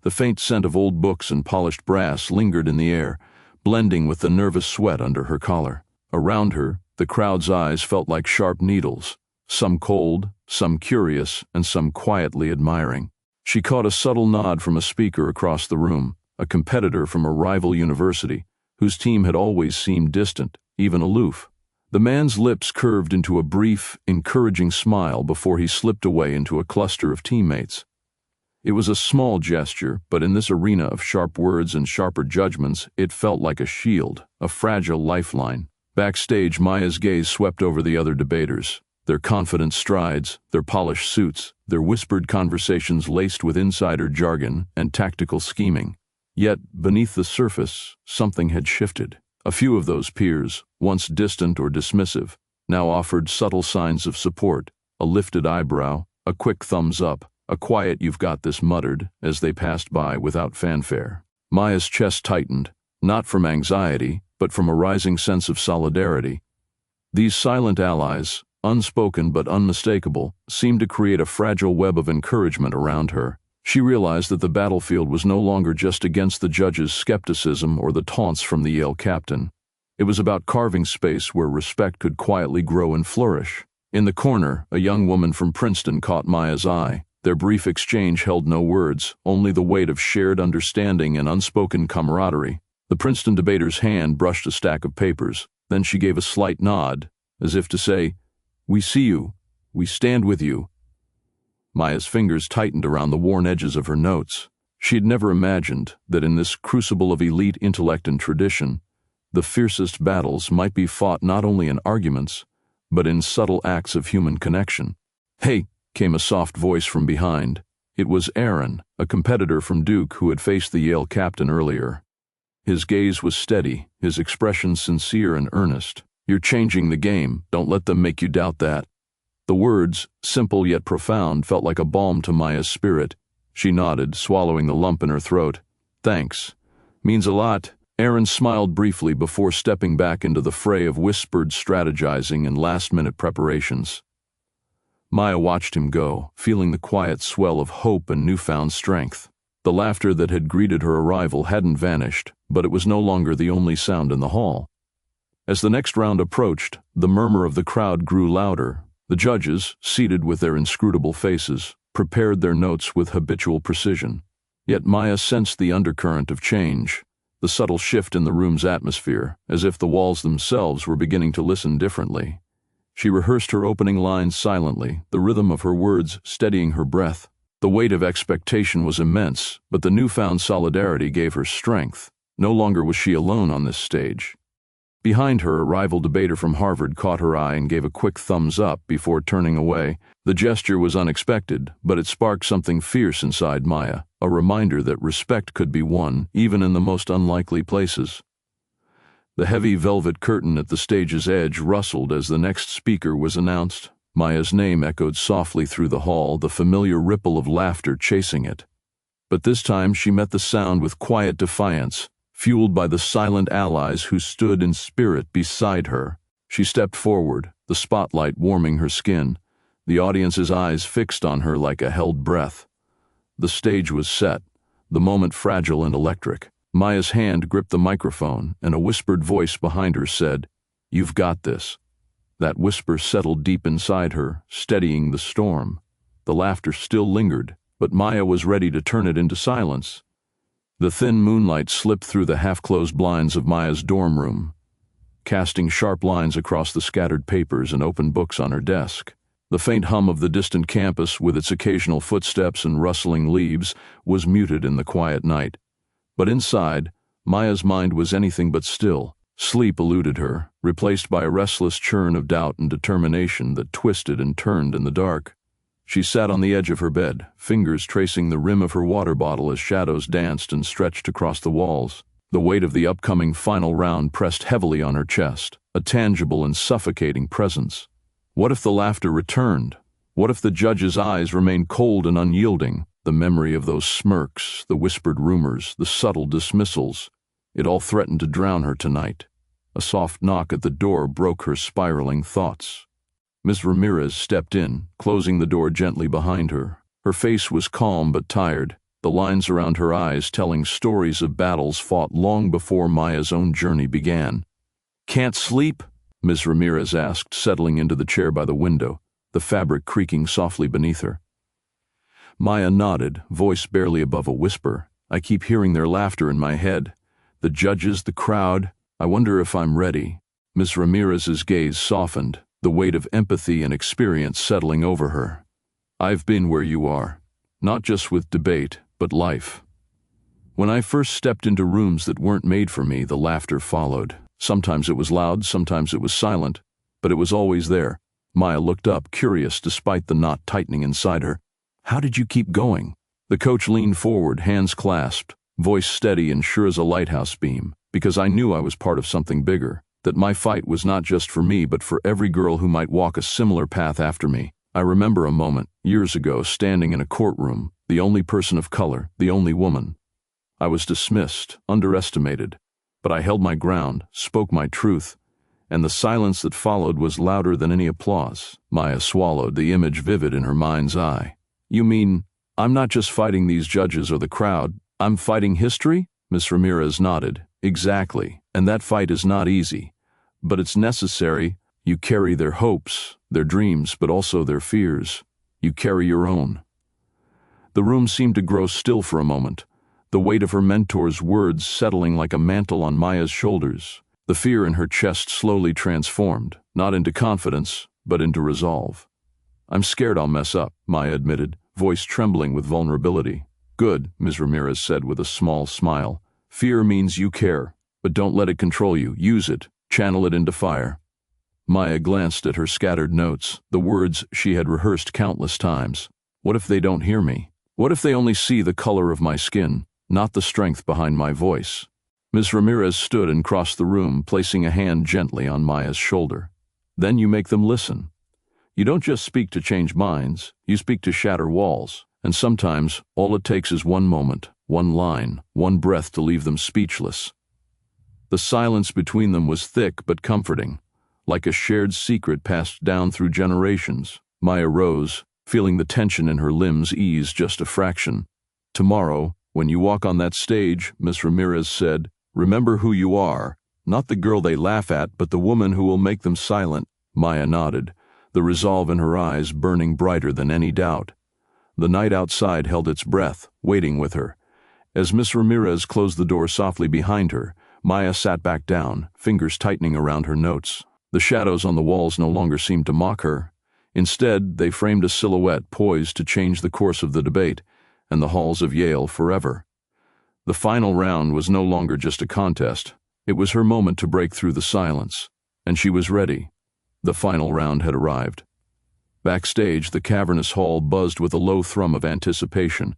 The faint scent of old books and polished brass lingered in the air, blending with the nervous sweat under her collar. Around her, the crowd's eyes felt like sharp needles, some cold, some curious, and some quietly admiring. She caught a subtle nod from a speaker across the room, a competitor from a rival university, whose team had always seemed distant, even aloof. The man's lips curved into a brief, encouraging smile before he slipped away into a cluster of teammates. It was a small gesture, but in this arena of sharp words and sharper judgments, it felt like a shield, a fragile lifeline. Backstage, Maya's gaze swept over the other debaters. Their confident strides, their polished suits, their whispered conversations laced with insider jargon and tactical scheming. Yet, beneath the surface, something had shifted. A few of those peers, once distant or dismissive, now offered subtle signs of support, a lifted eyebrow, a quick thumbs up, a quiet "you've got this" muttered as they passed by without fanfare. Maya's chest tightened, not from anxiety, but from a rising sense of solidarity. These silent allies, unspoken but unmistakable, seemed to create a fragile web of encouragement around her. She realized that the battlefield was no longer just against the judges' skepticism or the taunts from the Yale captain. It was about carving space where respect could quietly grow and flourish. In the corner, a young woman from Princeton caught Maya's eye. Their brief exchange held no words, only the weight of shared understanding and unspoken camaraderie. The Princeton debater's hand brushed a stack of papers. Then she gave a slight nod, as if to say, "We see you. We stand with you." Maya's fingers tightened around the worn edges of her notes. She had never imagined that in this crucible of elite intellect and tradition, the fiercest battles might be fought not only in arguments, but in subtle acts of human connection. "Hey," came a soft voice from behind. It was Aaron, a competitor from Duke who had faced the Yale captain earlier. His gaze was steady, his expression sincere and earnest. "You're changing the game. Don't let them make you doubt that." The words, simple yet profound, felt like a balm to Maya's spirit. She nodded, swallowing the lump in her throat. "Thanks. Means a lot." Aaron smiled briefly before stepping back into the fray of whispered strategizing and last-minute preparations. Maya watched him go, feeling the quiet swell of hope and newfound strength. The laughter that had greeted her arrival hadn't vanished, but it was no longer the only sound in the hall. As the next round approached, the murmur of the crowd grew louder. The judges, seated with their inscrutable faces, prepared their notes with habitual precision. Yet Maya sensed the undercurrent of change, the subtle shift in the room's atmosphere, as if the walls themselves were beginning to listen differently. She rehearsed her opening lines silently, the rhythm of her words steadying her breath. The weight of expectation was immense, but the newfound solidarity gave her strength. No longer was she alone on this stage. Behind her, a rival debater from Harvard caught her eye and gave a quick thumbs up before turning away. The gesture was unexpected, but it sparked something fierce inside Maya, a reminder that respect could be won, even in the most unlikely places. The heavy velvet curtain at the stage's edge rustled as the next speaker was announced. Maya's name echoed softly through the hall, the familiar ripple of laughter chasing it. But this time she met the sound with quiet defiance, fueled by the silent allies who stood in spirit beside her. She stepped forward, the spotlight warming her skin, the audience's eyes fixed on her like a held breath. The stage was set, the moment fragile and electric. Maya's hand gripped the microphone, and a whispered voice behind her said, "You've got this." That whisper settled deep inside her, steadying the storm. The laughter still lingered, but Maya was ready to turn it into silence. The thin moonlight slipped through the half-closed blinds of Maya's dorm room, casting sharp lines across the scattered papers and open books on her desk. The faint hum of the distant campus, with its occasional footsteps and rustling leaves, was muted in the quiet night. But inside, Maya's mind was anything but still. Sleep eluded her, replaced by a restless churn of doubt and determination that twisted and turned in the dark. She sat on the edge of her bed, fingers tracing the rim of her water bottle as shadows danced and stretched across the walls. The weight of the upcoming final round pressed heavily on her chest, a tangible and suffocating presence. What if the laughter returned? What if the judge's eyes remained cold and unyielding? The memory of those smirks, the whispered rumors, the subtle dismissals, it all threatened to drown her tonight. A soft knock at the door broke her spiraling thoughts. Ms. Ramirez stepped in, closing the door gently behind her. Her face was calm but tired, the lines around her eyes telling stories of battles fought long before Maya's own journey began. "Can't sleep?" Ms. Ramirez asked, settling into the chair by the window, the fabric creaking softly beneath her. Maya nodded, voice barely above a whisper. "I keep hearing their laughter in my head. The judges, the crowd. I wonder if I'm ready." Ms. Ramirez's gaze softened, the weight of empathy and experience settling over her. "I've been where you are, not just with debate, but life. When I first stepped into rooms that weren't made for me, the laughter followed. Sometimes it was loud, sometimes it was silent, but it was always there." Maya looked up, curious despite the knot tightening inside her. "How did you keep going?" The coach leaned forward, hands clasped, voice steady and sure as a lighthouse beam. "Because I knew I was part of something bigger, that my fight was not just for me but for every girl who might walk a similar path after me." I remember a moment, years ago, standing in a courtroom, the only person of color, the only woman. I was dismissed, underestimated, but I held my ground, spoke my truth, and the silence that followed was louder than any applause. Maya swallowed, the image vivid in her mind's eye. "You mean, I'm not just fighting these judges or the crowd, I'm fighting history?" Miss Ramirez nodded. "Exactly, and that fight is not easy, but it's necessary. You carry their hopes, their dreams, but also their fears. You carry your own." The room seemed to grow still for a moment, the weight of her mentor's words settling like a mantle on Maya's shoulders. The fear in her chest slowly transformed, not into confidence, but into resolve. "I'm scared I'll mess up," Maya admitted, voice trembling with vulnerability. "Good," Ms. Ramirez said with a small smile. "Fear means you care, but don't let it control you. Use it, channel it into fire." Maya glanced at her scattered notes, the words she had rehearsed countless times. "What if they don't hear me? What if they only see the color of my skin, not the strength behind my voice?" Ms. Ramirez stood and crossed the room, placing a hand gently on Maya's shoulder. "Then you make them listen. You don't just speak to change minds, you speak to shatter walls. And sometimes all it takes is one moment, one line, one breath to leave them speechless." The silence between them was thick but comforting, like a shared secret passed down through generations. Maya rose, feeling the tension in her limbs ease just a fraction. "Tomorrow, when you walk on that stage," Miss Ramirez said, "remember who you are, not the girl they laugh at, but the woman who will make them silent." Maya nodded, the resolve in her eyes burning brighter than any doubt. The night outside held its breath, waiting with her. As Miss Ramirez closed the door softly behind her, Maya sat back down, fingers tightening around her notes. The shadows on the walls no longer seemed to mock her. Instead, they framed a silhouette poised to change the course of the debate and the halls of Yale forever. The final round was no longer just a contest. It was her moment to break through the silence, and she was ready. The final round had arrived. Backstage, the cavernous hall buzzed with a low thrum of anticipation,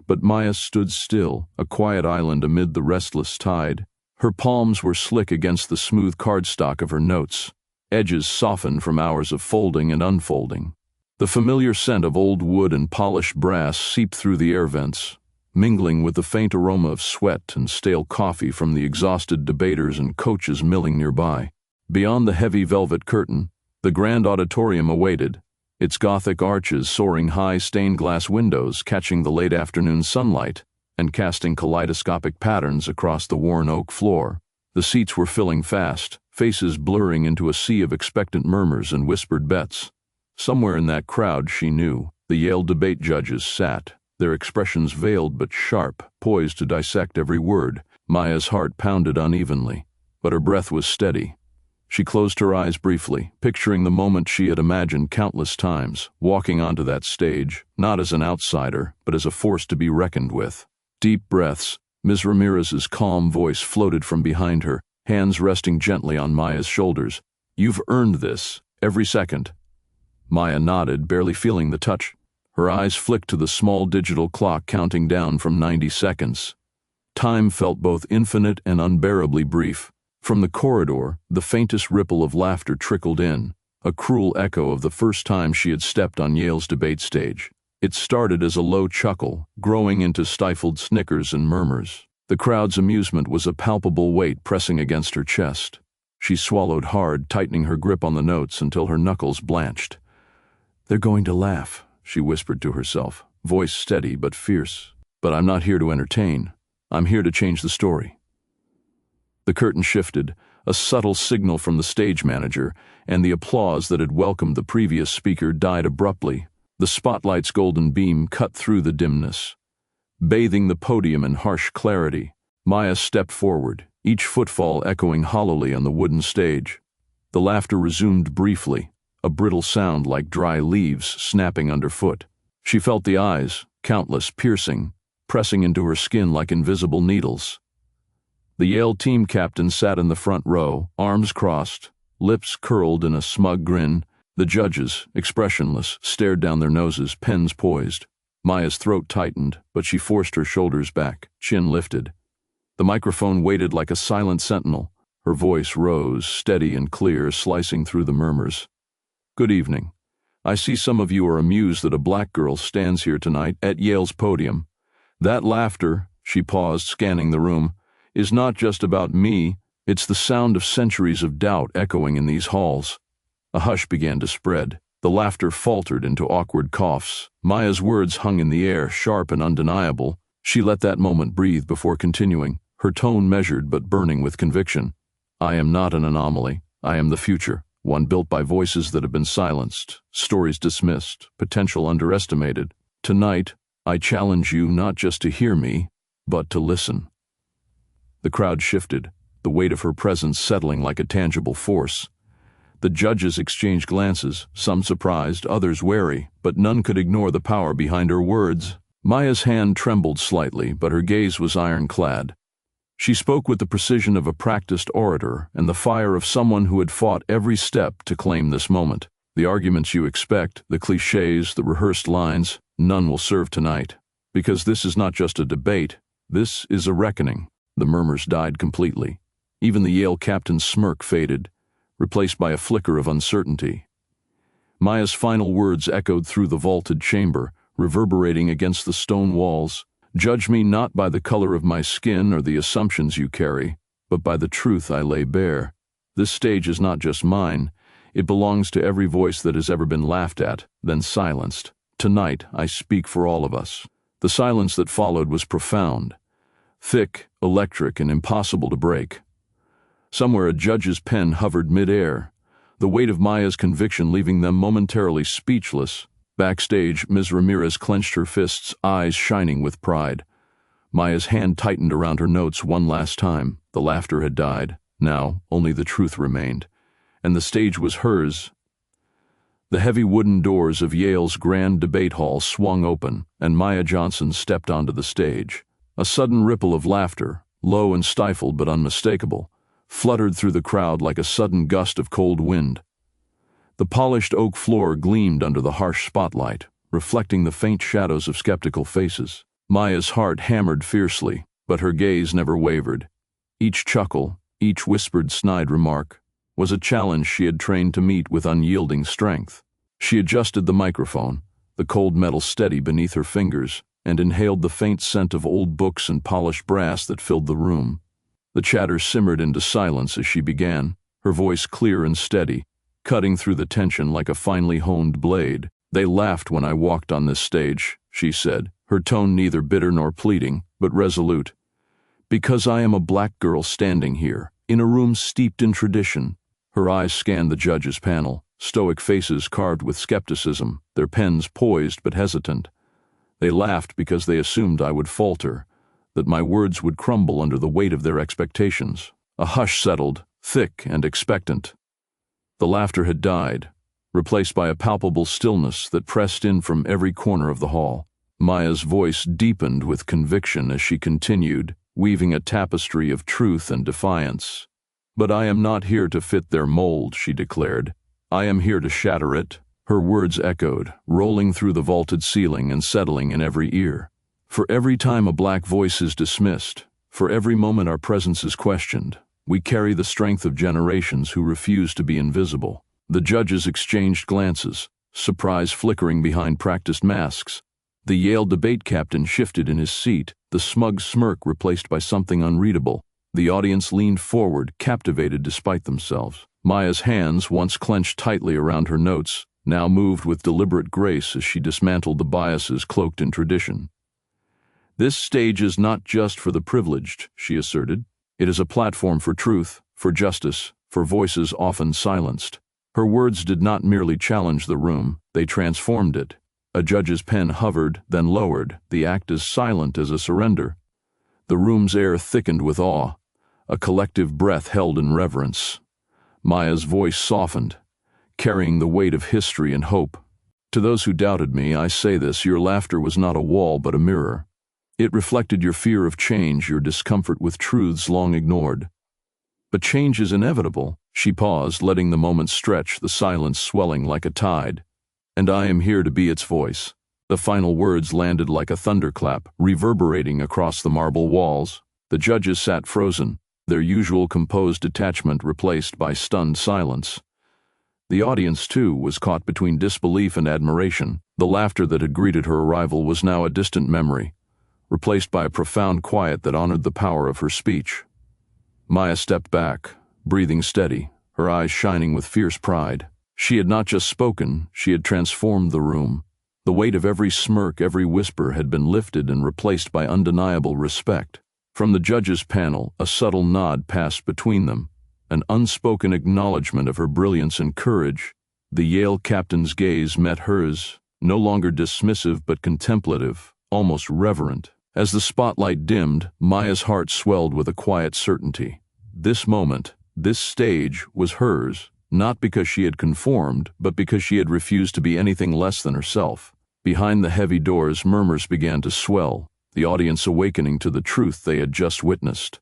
but Maya stood still, a quiet island amid the restless tide. Her palms were slick against the smooth cardstock of her notes, edges softened from hours of folding and unfolding. The familiar scent of old wood and polished brass seeped through the air vents, mingling with the faint aroma of sweat and stale coffee from the exhausted debaters and coaches milling nearby. Beyond the heavy velvet curtain, the grand auditorium awaited, its Gothic arches soaring high stained glass windows catching the late afternoon sunlight and casting kaleidoscopic patterns across the worn oak floor. The seats were filling fast, faces blurring into a sea of expectant murmurs and whispered bets. Somewhere in that crowd, she knew, the Yale debate judges sat, their expressions veiled but sharp, poised to dissect every word. Maya's heart pounded unevenly, but her breath was steady. She closed her eyes briefly, picturing the moment she had imagined countless times, walking onto that stage, not as an outsider, but as a force to be reckoned with. Deep breaths. Ms. Ramirez's calm voice floated from behind her, hands resting gently on Maya's shoulders. "You've earned this, every second." Maya nodded, barely feeling the touch. Her eyes flicked to the small digital clock counting down from 90 seconds. Time felt both infinite and unbearably brief. From the corridor, the faintest ripple of laughter trickled in, a cruel echo of the first time she had stepped on Yale's debate stage. It started as a low chuckle, growing into stifled snickers and murmurs. The crowd's amusement was a palpable weight pressing against her chest. She swallowed hard, tightening her grip on the notes until her knuckles blanched. "They're going to laugh," she whispered to herself, voice steady but fierce. "But I'm not here to entertain. I'm here to change the story." The curtain shifted, a subtle signal from the stage manager, and the applause that had welcomed the previous speaker died abruptly. The spotlight's golden beam cut through the dimness, bathing the podium in harsh clarity. Maya stepped forward, each footfall echoing hollowly on the wooden stage. The laughter resumed briefly, a brittle sound like dry leaves snapping underfoot. She felt the eyes, countless, piercing, pressing into her skin like invisible needles. The Yale team captain sat in the front row, arms crossed, lips curled in a smug grin. The judges, expressionless, stared down their noses, pens poised. Maya's throat tightened, but she forced her shoulders back, chin lifted. The microphone waited like a silent sentinel. Her voice rose, steady and clear, slicing through the murmurs. "Good evening. I see some of you are amused that a black girl stands here tonight at Yale's podium. That laughter," she paused, scanning the room, "is not just about me. It's the sound of centuries of doubt echoing in these halls." A hush began to spread. The laughter faltered into awkward coughs. Maya's words hung in the air, sharp and undeniable. She let that moment breathe before continuing, her tone measured but burning with conviction. "I am not an anomaly. I am the future, one built by voices that have been silenced, stories dismissed, potential underestimated. Tonight, I challenge you not just to hear me, but to listen." The crowd shifted, the weight of her presence settling like a tangible force. The judges exchanged glances, some surprised, others wary, but none could ignore the power behind her words. Maya's hand trembled slightly, but her gaze was ironclad. She spoke with the precision of a practiced orator and the fire of someone who had fought every step to claim this moment. "The arguments you expect, the cliches, the rehearsed lines, none will serve tonight. Because this is not just a debate, this is a reckoning." The murmurs died completely. Even the Yale captain's smirk faded, replaced by a flicker of uncertainty. Maya's final words echoed through the vaulted chamber, reverberating against the stone walls. "Judge me not by the color of my skin or the assumptions you carry, but by the truth I lay bare. This stage is not just mine. It belongs to every voice that has ever been laughed at, then silenced. Tonight I speak for all of us." The silence that followed was profound, thick, electric, and impossible to break. Somewhere a judge's pen hovered mid-air, the weight of Maya's conviction leaving them momentarily speechless. Backstage, Ms. Ramirez clenched her fists, eyes shining with pride. Maya's hand tightened around her notes one last time. The laughter had died. Now, only the truth remained. And the stage was hers. The heavy wooden doors of Yale's grand debate hall swung open, and Maya Johnson stepped onto the stage. A sudden ripple of laughter, low and stifled but unmistakable, fluttered through the crowd like a sudden gust of cold wind. The polished oak floor gleamed under the harsh spotlight, reflecting the faint shadows of skeptical faces. Maya's heart hammered fiercely, but her gaze never wavered. Each chuckle, each whispered snide remark, was a challenge she had trained to meet with unyielding strength. She adjusted the microphone, the cold metal steady beneath her fingers, and inhaled the faint scent of old books and polished brass that filled the room. The chatter simmered into silence as she began, her voice clear and steady, cutting through the tension like a finely honed blade. "They laughed when I walked on this stage," she said, her tone neither bitter nor pleading, but resolute. "Because I am a black girl standing here, in a room steeped in tradition." Her eyes scanned the judges' panel, stoic faces carved with skepticism, their pens poised but hesitant. They laughed because they assumed I would falter, that my words would crumble under the weight of their expectations. A hush settled, thick and expectant. The laughter had died, replaced by a palpable stillness that pressed in from every corner of the hall. Maya's voice deepened with conviction as she continued, weaving a tapestry of truth and defiance. "But I am not here to fit their mold," she declared. "I am here to shatter it." Her words echoed, rolling through the vaulted ceiling and settling in every ear. For every time a black voice is dismissed, for every moment our presence is questioned, we carry the strength of generations who refuse to be invisible. The judges exchanged glances, surprise flickering behind practiced masks. The Yale debate captain shifted in his seat, the smug smirk replaced by something unreadable. The audience leaned forward, captivated despite themselves. Maya's hands, once clenched tightly around her notes, now moved with deliberate grace as she dismantled the biases cloaked in tradition. "This stage is not just for the privileged," she asserted. "It is a platform for truth, for justice, for voices often silenced." Her words did not merely challenge the room, they transformed it. A judge's pen hovered, then lowered, the act as silent as a surrender. The room's air thickened with awe, a collective breath held in reverence. Maya's voice softened, carrying the weight of history and hope. "To those who doubted me, I say this: your laughter was not a wall but a mirror. It reflected your fear of change, your discomfort with truths long ignored. But change is inevitable." She paused, letting the moment stretch, the silence swelling like a tide. "And I am here to be its voice." The final words landed like a thunderclap, reverberating across the marble walls. The judges sat frozen, their usual composed detachment replaced by stunned silence. The audience, too, was caught between disbelief and admiration. The laughter that had greeted her arrival was now a distant memory, replaced by a profound quiet that honored the power of her speech. Maya stepped back, breathing steady, her eyes shining with fierce pride. She had not just spoken, she had transformed the room. The weight of every smirk, every whisper had been lifted and replaced by undeniable respect. From the judges' panel, a subtle nod passed between them, an unspoken acknowledgement of her brilliance and courage. The Yale captain's gaze met hers, no longer dismissive but contemplative, almost reverent. As the spotlight dimmed, Maya's heart swelled with a quiet certainty. This moment, this stage, was hers, not because she had conformed, but because she had refused to be anything less than herself. Behind the heavy doors, murmurs began to swell, the audience awakening to the truth they had just witnessed.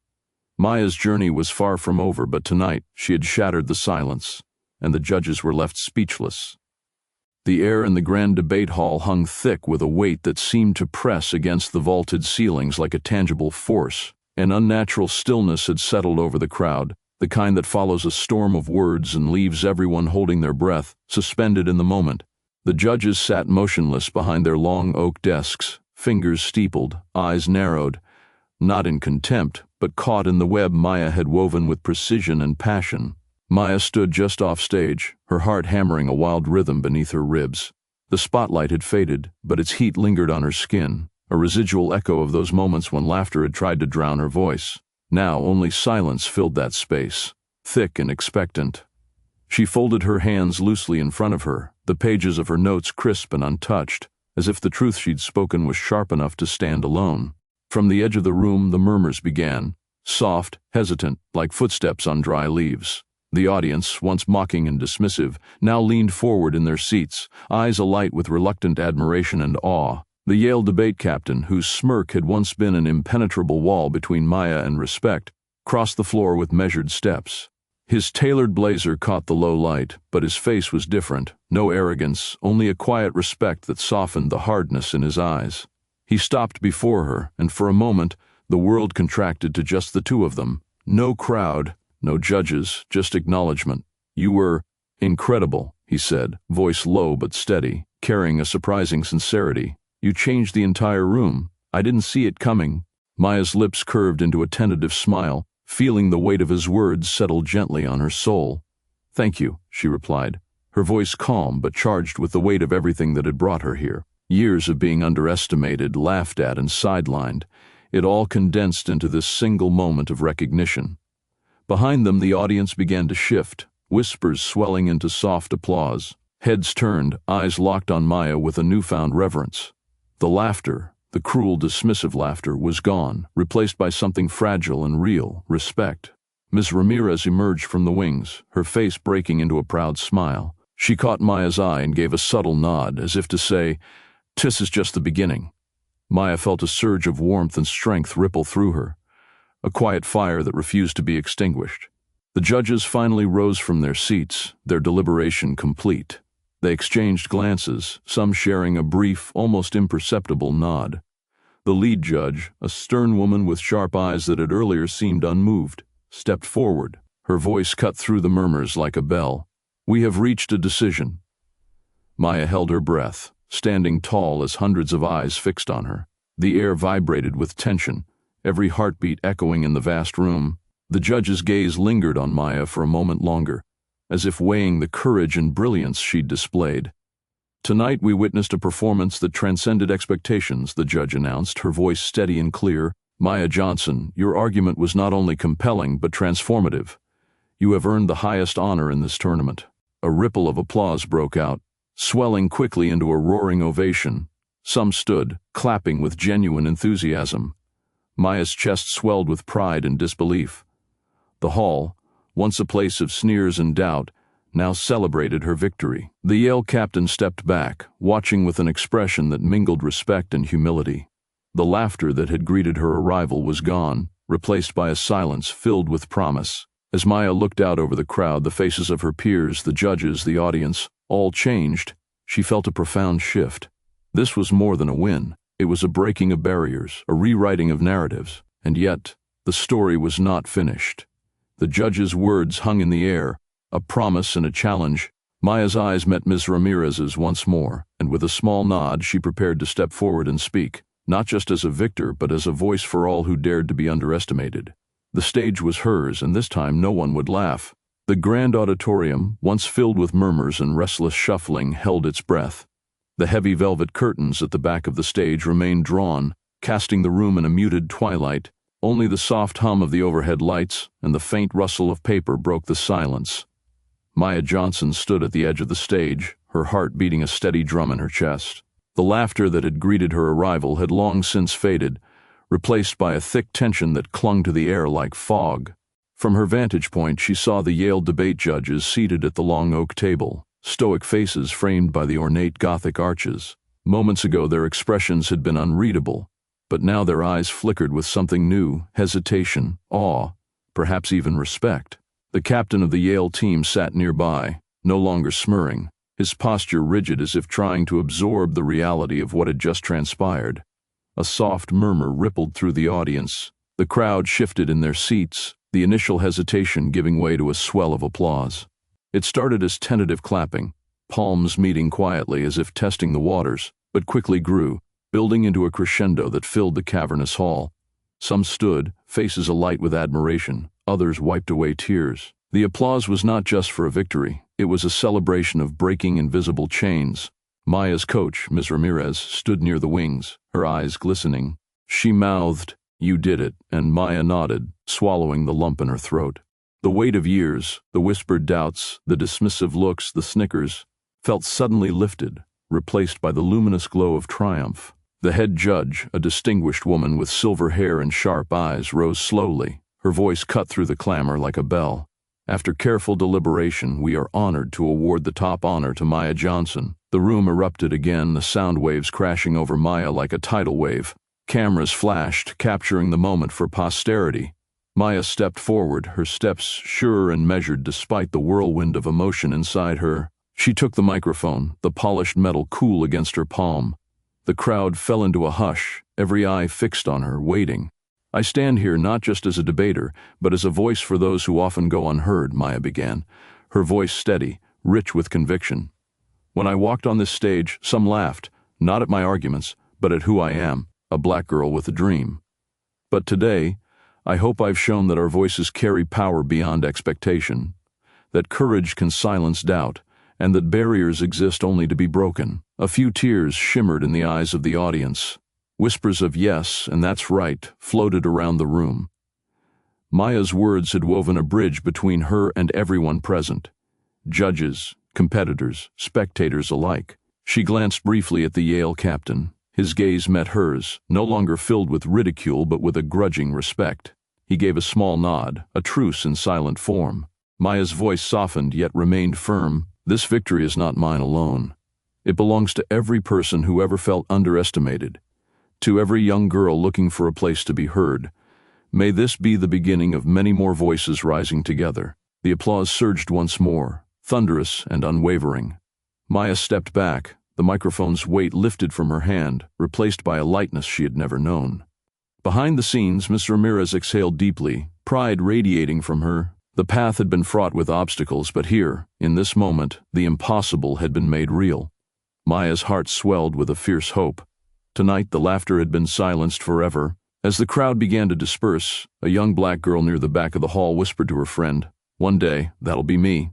Maya's journey was far from over, but tonight she had shattered the silence, and the judges were left speechless. The air in the grand debate hall hung thick with a weight that seemed to press against the vaulted ceilings like a tangible force. An unnatural stillness had settled over the crowd, the kind that follows a storm of words and leaves everyone holding their breath, suspended in the moment. The judges sat motionless behind their long oak desks, fingers steepled, eyes narrowed, not in contempt, but caught in the web Maya had woven with precision and passion. Maya stood just off stage, her heart hammering a wild rhythm beneath her ribs. The spotlight had faded, but its heat lingered on her skin, a residual echo of those moments when laughter had tried to drown her voice. Now only silence filled that space, thick and expectant. She folded her hands loosely in front of her, the pages of her notes crisp and untouched, as if the truth she'd spoken was sharp enough to stand alone. From the edge of the room the murmurs began, soft, hesitant, like footsteps on dry leaves. The audience, once mocking and dismissive, now leaned forward in their seats, eyes alight with reluctant admiration and awe. The Yale debate captain, whose smirk had once been an impenetrable wall between Maya and respect, crossed the floor with measured steps. His tailored blazer caught the low light, but his face was different. No arrogance, only a quiet respect that softened the hardness in his eyes. He stopped before her, and for a moment, the world contracted to just the two of them. No crowd, no judges, just acknowledgement. "You were incredible," he said, voice low but steady, carrying a surprising sincerity. "You changed the entire room. I didn't see it coming." Maya's lips curved into a tentative smile, feeling the weight of his words settle gently on her soul. "Thank you," she replied, her voice calm but charged with the weight of everything that had brought her here. Years of being underestimated, laughed at, and sidelined. It all condensed into this single moment of recognition. Behind them, the audience began to shift, whispers swelling into soft applause. Heads turned, eyes locked on Maya with a newfound reverence. The laughter, the cruel, dismissive laughter, was gone, replaced by something fragile and real: respect. Ms. Ramirez emerged from the wings, her face breaking into a proud smile. She caught Maya's eye and gave a subtle nod, as if to say, "This is just the beginning." Maya felt a surge of warmth and strength ripple through her, a quiet fire that refused to be extinguished. The judges finally rose from their seats, their deliberation complete. They exchanged glances, some sharing a brief, almost imperceptible nod. The lead judge, a stern woman with sharp eyes that had earlier seemed unmoved, stepped forward. Her voice cut through the murmurs like a bell. "We have reached a decision." Maya held her breath, standing tall as hundreds of eyes fixed on her. The air vibrated with tension, every heartbeat echoing in the vast room. The judge's gaze lingered on Maya for a moment longer, as if weighing the courage and brilliance she'd displayed. "Tonight we witnessed a performance that transcended expectations," the judge announced, her voice steady and clear. "Maya Johnson, your argument was not only compelling but transformative. You have earned the highest honor in this tournament." A ripple of applause broke out, swelling quickly into a roaring ovation. Some stood, clapping with genuine enthusiasm. Maya's chest swelled with pride and disbelief. The hall, once a place of sneers and doubt, now celebrated her victory. The Yale captain stepped back, watching with an expression that mingled respect and humility. The laughter that had greeted her arrival was gone, replaced by a silence filled with promise. As Maya looked out over the crowd, the faces of her peers, the judges, the audience, all changed. She felt a profound shift. This was more than a win. It was a breaking of barriers, a rewriting of narratives. And yet, the story was not finished. The judge's words hung in the air, a promise and a challenge. Maya's eyes met Ms. Ramirez's once more, and with a small nod she prepared to step forward and speak, not just as a victor but as a voice for all who dared to be underestimated. The stage was hers, and this time no one would laugh. The grand auditorium, once filled with murmurs and restless shuffling, held its breath. The heavy velvet curtains at the back of the stage remained drawn, casting the room in a muted twilight. Only the soft hum of the overhead lights and the faint rustle of paper broke the silence. Maya Johnson stood at the edge of the stage, her heart beating a steady drum in her chest. The laughter that had greeted her arrival had long since faded, replaced by a thick tension that clung to the air like fog. From her vantage point, she saw the Yale debate judges seated at the long oak table, stoic faces framed by the ornate Gothic arches. Moments ago their expressions had been unreadable, but now their eyes flickered with something new: hesitation, awe, perhaps even respect. The captain of the Yale team sat nearby, no longer smirring, his posture rigid as if trying to absorb the reality of what had just transpired. A soft murmur rippled through the audience. The crowd shifted in their seats, the initial hesitation giving way to a swell of applause. It started as tentative clapping, palms meeting quietly as if testing the waters, but quickly grew, building into a crescendo that filled the cavernous hall. Some stood, faces alight with admiration, others wiped away tears. The applause was not just for a victory, it was a celebration of breaking invisible chains. Maya's coach, Ms. Ramirez, stood near the wings, her eyes glistening. She mouthed, "You did it," and Maya nodded, swallowing the lump in her throat. The weight of years, the whispered doubts, the dismissive looks, the snickers, felt suddenly lifted, replaced by the luminous glow of triumph. The head judge, a distinguished woman with silver hair and sharp eyes, rose slowly, her voice cut through the clamor like a bell. "After careful deliberation, we are honored to award the top honor to Maya Johnson." The room erupted again, the sound waves crashing over Maya like a tidal wave. Cameras flashed, capturing the moment for posterity. Maya stepped forward, her steps sure and measured despite the whirlwind of emotion inside her. She took the microphone, the polished metal cool against her palm. The crowd fell into a hush, every eye fixed on her, waiting. "I stand here not just as a debater, but as a voice for those who often go unheard," Maya began, her voice steady, rich with conviction. "When I walked on this stage, some laughed, not at my arguments, but at who I am, a black girl with a dream. But today, I hope I've shown that our voices carry power beyond expectation, that courage can silence doubt, and that barriers exist only to be broken." A few tears shimmered in the eyes of the audience. Whispers of "yes, and that's right" floated around the room. Maya's words had woven a bridge between her and everyone present. Judges, competitors, spectators alike. She glanced briefly at the Yale captain. His gaze met hers, no longer filled with ridicule but with a grudging respect. He gave a small nod, a truce in silent form. Maya's voice softened yet remained firm. "This victory is not mine alone. It belongs to every person who ever felt underestimated, to every young girl looking for a place to be heard. May this be the beginning of many more voices rising together." The applause surged once more, thunderous and unwavering. Maya stepped back, the microphone's weight lifted from her hand, replaced by a lightness she had never known. Behind the scenes, Miss Ramirez exhaled deeply, pride radiating from her. The path had been fraught with obstacles, but here, in this moment, the impossible had been made real. Maya's heart swelled with a fierce hope. Tonight the laughter had been silenced forever. As the crowd began to disperse, a young black girl near the back of the hall whispered to her friend, "One day, that'll be me."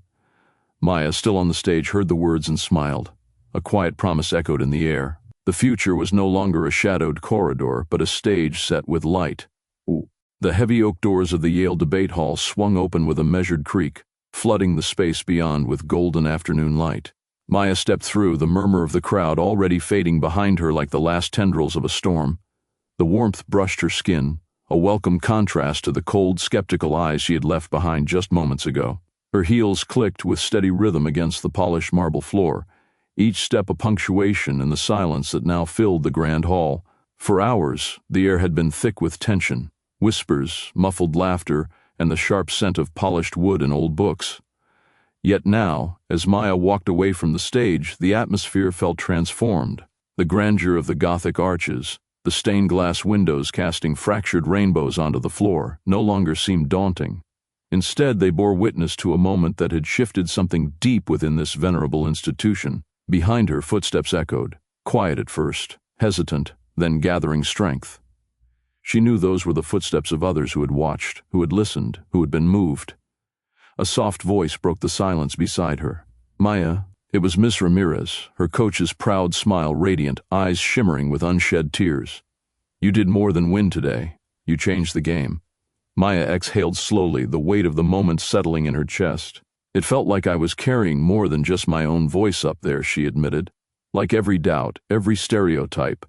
Maya, still on the stage, heard the words and smiled. A quiet promise echoed in the air. The future was no longer a shadowed corridor, but a stage set with light. The heavy oak doors of the Yale debate hall swung open with a measured creak, flooding the space beyond with golden afternoon light. Maya stepped through, the murmur of the crowd already fading behind her like the last tendrils of a storm. The warmth brushed her skin, a welcome contrast to the cold, skeptical eyes she had left behind just moments ago. Her heels clicked with steady rhythm against the polished marble floor, each step a punctuation in the silence that now filled the grand hall. For hours, the air had been thick with tension, whispers, muffled laughter, and the sharp scent of polished wood and old books. Yet now, as Maya walked away from the stage, the atmosphere felt transformed. The grandeur of the Gothic arches, the stained glass windows casting fractured rainbows onto the floor, no longer seemed daunting. Instead, they bore witness to a moment that had shifted something deep within this venerable institution. Behind her, footsteps echoed, quiet at first, hesitant, then gathering strength. She knew those were the footsteps of others who had watched, who had listened, who had been moved. A soft voice broke the silence beside her. "Maya." It was Miss Ramirez, her coach's proud smile radiant, eyes shimmering with unshed tears. "You did more than win today. You changed the game." Maya exhaled slowly, the weight of the moment settling in her chest. "It felt like I was carrying more than just my own voice up there," she admitted. "Like every doubt, every stereotype,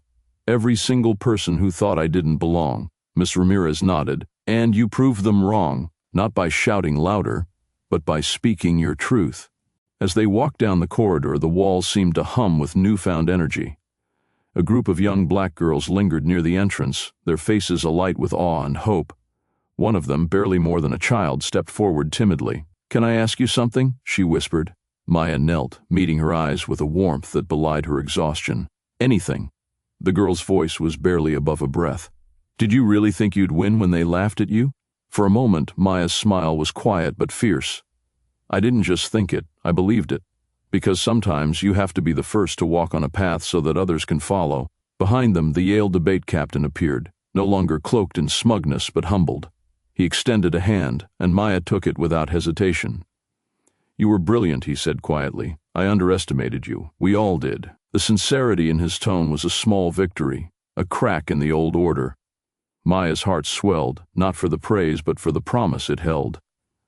every single person who thought I didn't belong." Miss Ramirez nodded. "And you proved them wrong, not by shouting louder, but by speaking your truth." As they walked down the corridor, the walls seemed to hum with newfound energy. A group of young black girls lingered near the entrance, their faces alight with awe and hope. One of them, barely more than a child, stepped forward timidly. "Can I ask you something?" she whispered. Maya knelt, meeting her eyes with a warmth that belied her exhaustion. "Anything." The girl's voice was barely above a breath. "Did you really think you'd win when they laughed at you?" For a moment, Maya's smile was quiet but fierce. "I didn't just think it, I believed it. Because sometimes you have to be the first to walk on a path so that others can follow." Behind them, the Yale debate captain appeared, no longer cloaked in smugness but humbled. He extended a hand, and Maya took it without hesitation. "You were brilliant," he said quietly. "I underestimated you. We all did." The sincerity in his tone was a small victory, a crack in the old order. Maya's heart swelled, not for the praise but for the promise it held.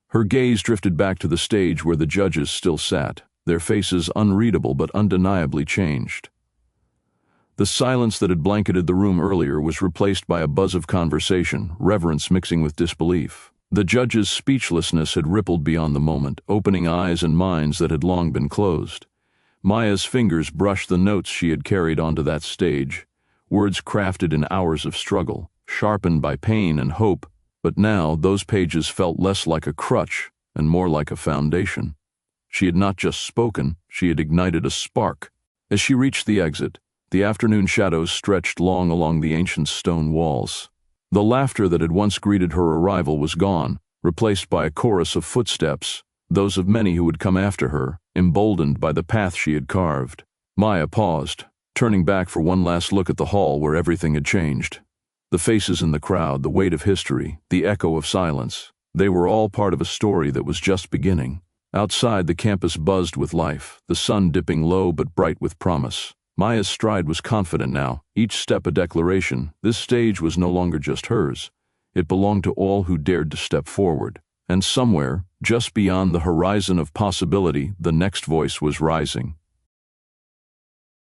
Her gaze drifted back to the stage where the judges still sat, their faces unreadable but undeniably changed. The silence that had blanketed the room earlier was replaced by a buzz of conversation, reverence mixing with disbelief. The judges' speechlessness had rippled beyond the moment, opening eyes and minds that had long been closed. Maya's fingers brushed the notes she had carried onto that stage, words crafted in hours of struggle, sharpened by pain and hope, But now those pages felt less like a crutch and more like a foundation. She had not just spoken, she had ignited a spark. As she reached the exit, the afternoon shadows stretched long along the ancient stone walls. The laughter that had once greeted her arrival was gone, replaced by a chorus of footsteps, those of many who had come after her, emboldened by the path she had carved. Maya paused, turning back for one last look at the hall where everything had changed. The faces in the crowd, the weight of history, the echo of silence, they were all part of a story that was just beginning. Outside, the campus buzzed with life, the sun dipping low but bright with promise. Maya's stride was confident now, each step a declaration. This stage was no longer just hers. It belonged to all who dared to step forward. And somewhere, just beyond the horizon of possibility, the next voice was rising.